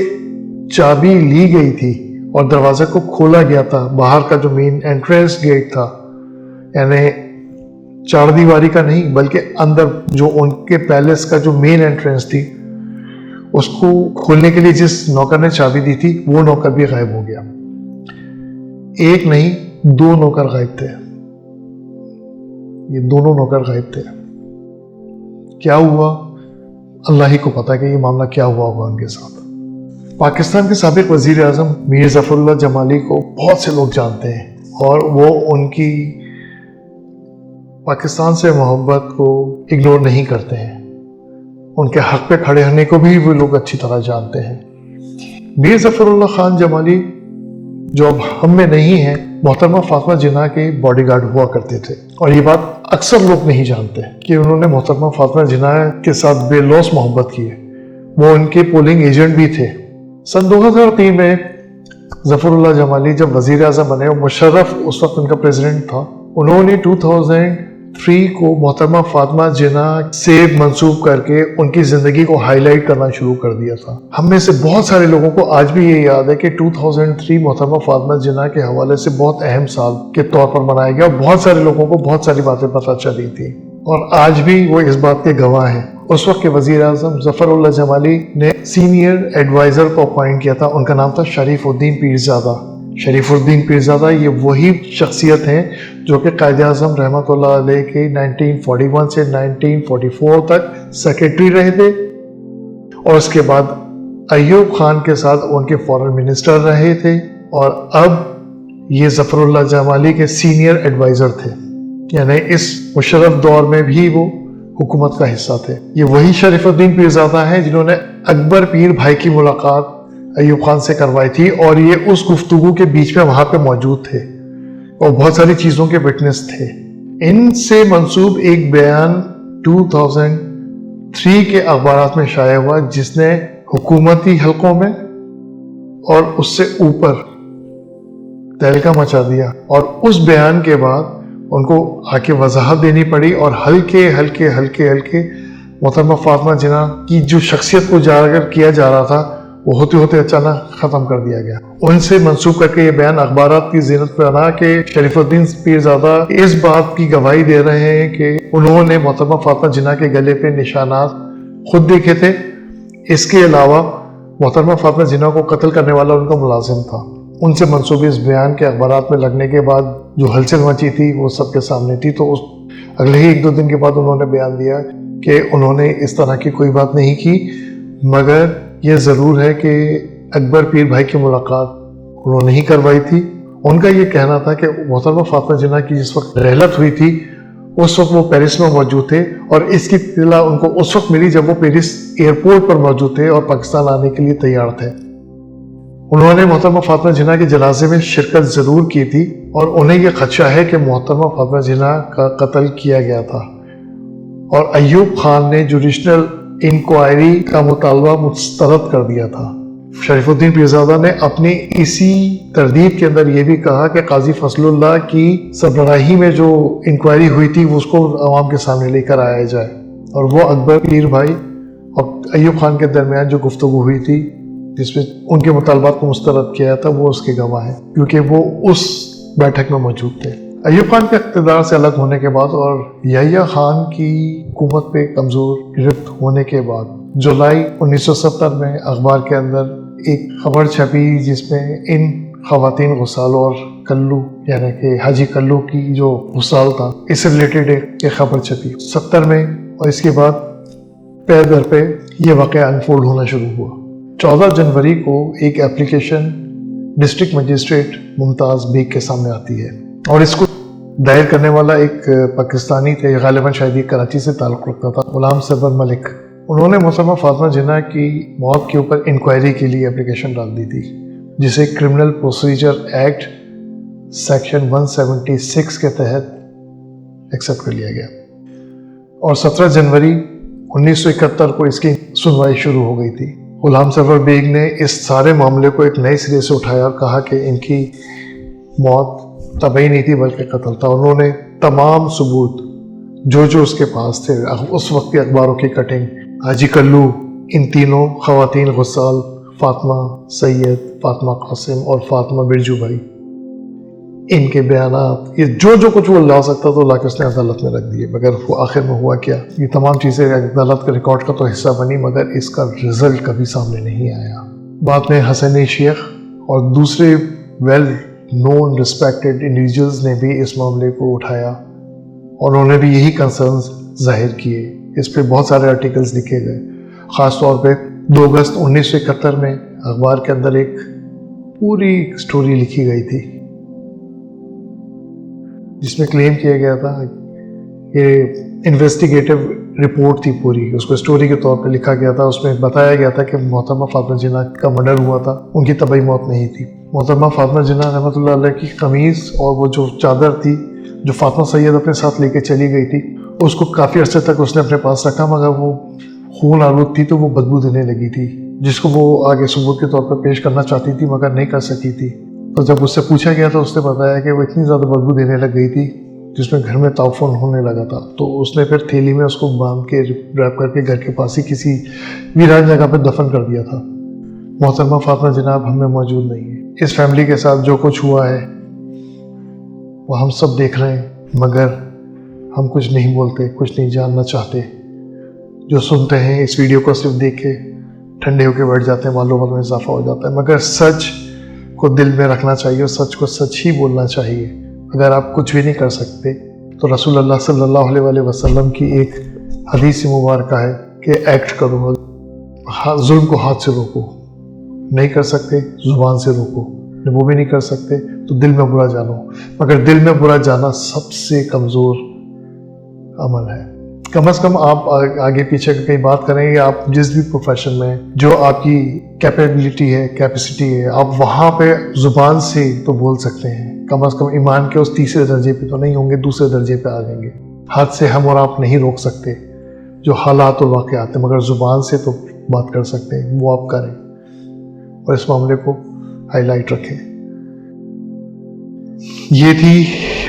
چابی لی گئی تھی اور دروازے کو کھولا گیا تھا، باہر کا جو مین انٹرنس گیٹ تھا، یعنی چار دیواری کا نہیں بلکہ اندر جو ان کے پیلس کا جو مین انٹرنس تھی، اس کو کھولنے کے لیے جس نوکر نے چابی دی تھی وہ نوکر بھی غائب ہو گیا۔ ایک نہیں 2 نوکر غائب تھے، یہ دونوں نوکر غائب تھے۔ کیا ہوا اللہ ہی کو پتا کہ یہ معاملہ کیا ہوا ہوگا ان کے ساتھ۔ پاکستان کے سابق وزیر اعظم میر ظفر اللہ جمالی کو بہت سے لوگ جانتے ہیں اور وہ ان کی پاکستان سے محبت کو اگنور نہیں کرتے ہیں، ان کے حق پہ کھڑے ہونے کو بھی وہ لوگ اچھی طرح جانتے ہیں۔ میر ظفر اللہ خان جمالی جو اب ہم میں نہیں ہیں، محترمہ فاطمہ جناح کے باڈی گارڈ ہوا کرتے تھے، اور یہ بات اکثر لوگ نہیں جانتے کہ انہوں نے محترمہ فاطمہ جناح کے ساتھ بے لوث محبت کی ہے۔ وہ ان کے پولنگ ایجنٹ بھی تھے۔ سن 2003 میں ظفر اللہ جمالی جب وزیر اعظم بنے اور مشرف اس وقت ان کا پریزیڈنٹ تھا، انہوں نے 2003 کو محترمہ فاطمہ جناح سے منسوب کر کے ان کی زندگی کو ہائی لائٹ کرنا شروع کر دیا تھا۔ ہم میں سے بہت سارے لوگوں کو آج بھی یہ یاد ہے کہ 2003 محترمہ فاطمہ جناح کے حوالے سے بہت اہم سال کے طور پر منایا گیا، اور بہت سارے لوگوں کو بہت ساری باتیں پتہ چلی تھی، اور آج بھی وہ اس بات کے گواہ ہیں۔ اس وقت کے وزیر اعظم ظفر اللہ جمالی نے سینئر ایڈوائزر کو اپوائنٹ کیا تھا، ان کا نام تھا شریف الدین پیرزادہ۔ شریف الدین پیرزادہ یہ وہی شخصیت ہیں جو کہ قائد اعظم رحمۃ اللہ علیہ کے 1941 سے 1944 تک سیکرٹری رہے تھے، اور اس کے بعد ایوب خان کے ساتھ ان کے فارن منسٹر رہے تھے، اور اب یہ ظفر اللہ جمالی کے سینئر ایڈوائزر تھے، یعنی اس مشرف دور میں بھی وہ حکومت کا حصہ تھے۔ یہ وہی شریف الدین پیرزادہ ہیں جنہوں نے اکبر پیر بھائی کی ملاقات ایوب خان سے کروائی تھی، اور یہ اس گفتگو کے بیچ میں وہاں پہ موجود تھے اور بہت ساری چیزوں کے وٹنس تھے۔ ان سے منسوب ایک بیان 2003 کے اخبارات میں شائع ہوا جس نے حکومتی حلقوں میں اور اس سے اوپر تہلکہ مچا دیا، اور اس بیان کے بعد ان کو آ کے وضاحت دینی پڑی اور ہلکے ہلکے محترمہ فاطمہ جناح کی جو شخصیت کو اجاگر کیا جا رہا تھا وہ ہوتے ہوتے اچانک ختم کر دیا گیا. ان سے منسوب کر کے یہ بیان اخبارات کی زینت پہ بنا کہ شریف الدین پیرزادہ اس بات کی گواہی دے رہے ہیں کہ انہوں نے محترمہ فاطمہ جناح کے گلے پہ نشانات خود دیکھے تھے. اس کے علاوہ محترمہ فاطمہ جناح کو قتل کرنے والا ان کا ملازم تھا. ان سے منسوبی اس بیان کے اخبارات میں لگنے کے بعد جو ہلچل مچی تھی وہ سب کے سامنے تھی. تو اگلے ہی 1-2 دن کے بعد انہوں نے بیان دیا کہ انہوں نے اس طرح کی کوئی بات نہیں کی، مگر یہ ضرور ہے کہ اکبر پیر بھائی کی ملاقات انہوں نے ہی کروائی تھی. ان کا یہ کہنا تھا کہ محترمہ فاطمہ جناح کی جس وقت رحلت ہوئی تھی اس وقت وہ پیرس میں موجود تھے، اور اس کی اطلاع ان کو اس وقت ملی جب وہ پیرس ایئرپورٹ پر موجود تھے اور پاکستان آنے کے لیے تیار تھے. انہوں نے محترمہ فاطمہ جناح کے جنازے میں شرکت ضرور کی تھی اور انہیں یہ خدشہ ہے کہ محترمہ فاطمہ جناح کا قتل کیا گیا تھا. اور ایوب خان نے جوڈیشنل انکوائری کا مطالبہ مسترد کر دیا تھا. شریف الدین پیرزادہ نے اپنی اسی تردید کے اندر یہ بھی کہا کہ قاضی فضل اللہ کی سربراہی میں جو انکوائری ہوئی تھی وہ اس کو عوام کے سامنے لے کر آیا جائے، اور وہ اکبر پیر بھائی اور ایوب خان کے درمیان جو گفتگو ہوئی تھی جس میں ان کے مطالبات کو مسترد کیا تھا وہ اس کے گواہ ہیں، کیونکہ وہ اس بیٹھک میں موجود تھے. ایوب خان کے اقتدار سے الگ ہونے کے بعد اور یحییٰ خان کی حکومت پہ کمزور گرفت ہونے کے بعد جولائی 1970 میں اخبار کے اندر ایک خبر چھپی جس میں ان خواتین غسال اور کلو یعنی کہ حاجی کلو کی جو غسال تھا اس سے ریلیٹڈ ایک خبر چھپی 70 میں، اور اس کے بعد پے در پہ یہ واقعہ انفولڈ ہونا شروع ہوا. 14 جنوری کو ایک اپلیکیشن ڈسٹرکٹ مجسٹریٹ ممتاز بیگ کے سامنے آتی ہے، اور اس کو دائر کرنے والا ایک پاکستانی تھے، غالباً شاید یہ کراچی سے تعلق رکھتا تھا، غلام سرور ملک. انہوں نے محترمہ فاطمہ جناح کی موت کے اوپر انکوائری کے لیے اپلیکیشن ڈال دی تھی، جسے کرمنل پروسیجر ایکٹ سیکشن 176 کے تحت ایکسیپٹ کر لیا گیا. اور 17 جنوری 1971 کو اس کی سنوائی شروع ہو گئی تھی. غلام سرور بیگ نے اس سارے معاملے کو ایک نئے سرے سے اٹھایا اور کہا کہ ان کی موت طبعی نہیں تھی بلکہ قتل تھا. انہوں نے تمام ثبوت جو اس کے پاس تھے، اس وقت کے اخباروں کی کٹنگ، حاجی کلو، ان تینوں خواتین غسال، فاطمہ سید، فاطمہ قاسم اور فاطمہ برجو بھائی، ان کے بیانات، یہ جو کچھ وہ لا سکتا تو لا کے اس نے عدالت میں رکھ دیے. مگر وہ آخر میں ہوا کیا؟ یہ تمام چیزیں عدالت کے ریکارڈ کا تو حصہ بنی، مگر اس کا رزلٹ کبھی سامنے نہیں آیا. بعد میں حسن شیخ اور دوسرے ویل نون ریسپیکٹڈ انڈیویجولز نے بھی اس معاملے کو اٹھایا اور انہوں نے بھی یہی کنسرنز ظاہر کیے. اس پہ بہت سارے آرٹیکلز لکھے گئے. خاص طور پہ 2 اگست 1971 میں اخبار کے اندر ایک پوری سٹوری لکھی گئی تھی جس میں کلیم کیا گیا تھا، یہ انویسٹیگیٹو رپورٹ تھی پوری، اس کو سٹوری کے طور پہ لکھا گیا تھا. اس میں بتایا گیا تھا کہ محترمہ فاطمہ جناح کا مرڈر ہوا تھا، ان کی طبعی موت نہیں تھی. محترمہ فاطمہ جناح رحمۃ اللہ علیہ کی قمیض اور وہ جو چادر تھی جو فاطمہ سید اپنے ساتھ لے کے چلی گئی تھی، اس کو کافی عرصے تک اس نے اپنے پاس رکھا، مگر وہ خون آلود تھی تو وہ بدبو دینے لگی تھی، جس کو وہ آگے ثبوت کے طور پر پیش کرنا چاہتی تھی مگر نہیں کر سکی تھی. تو جب اس سے پوچھا گیا تو اس نے بتایا کہ وہ اتنی زیادہ بدبو دینے لگ گئی تھی جس میں گھر میں تعفن ہونے لگا تھا. تو اس نے پھر تھیلی میں اس کو باندھ کے ریپ کر کے گھر کے پاس ہی کسی ویران جگہ پہ دفن کر دیا تھا. محترمہ فاطمہ جناح ہم میں موجود نہیں ہے. اس فیملی کے ساتھ جو کچھ ہوا ہے وہ ہم سب دیکھ رہے ہیں، مگر ہم کچھ نہیں بولتے، کچھ نہیں جاننا چاہتے. جو سنتے ہیں اس ویڈیو کو صرف دیکھ کے ٹھنڈے ہو کے بیٹھ جاتے ہیں، معلومات میں اضافہ ہو جاتا ہے. مگر سچ کو دل میں رکھنا چاہیے اور سچ کو سچ ہی بولنا چاہیے. اگر آپ کچھ بھی نہیں کر سکتے تو رسول اللہ صلی اللہ علیہ وآلہ وسلم کی ایک حدیث مبارکہ ہے کہ ایکٹ کرو، ظلم کو ہاتھ سے روکو. نہیں کر سکتے زبان سے روکو، وہ بھی نہیں کر سکتے تو دل میں برا جانو. مگر دل میں برا جانا سب سے کمزور عمل ہے. کم از کم آپ آگے پیچھے کہیں بات کریں یا آپ جس بھی پروفیشن میں جو آپ کی کیپیبلٹی ہے، کیپیسٹی ہے، آپ وہاں پہ زبان سے تو بول سکتے ہیں. کم از کم ایمان کے اس تیسرے درجے پہ تو نہیں ہوں گے، دوسرے درجے پہ آ جائیں گے. ہاتھ سے ہم اور آپ نہیں روک سکتے جو حالات اور واقعات ہیں، مگر زبان سے تو بات کر سکتے ہیں، وہ آپ کریں اور اس معاملے کو ہائی لائٹ رکھیں. یہ تھی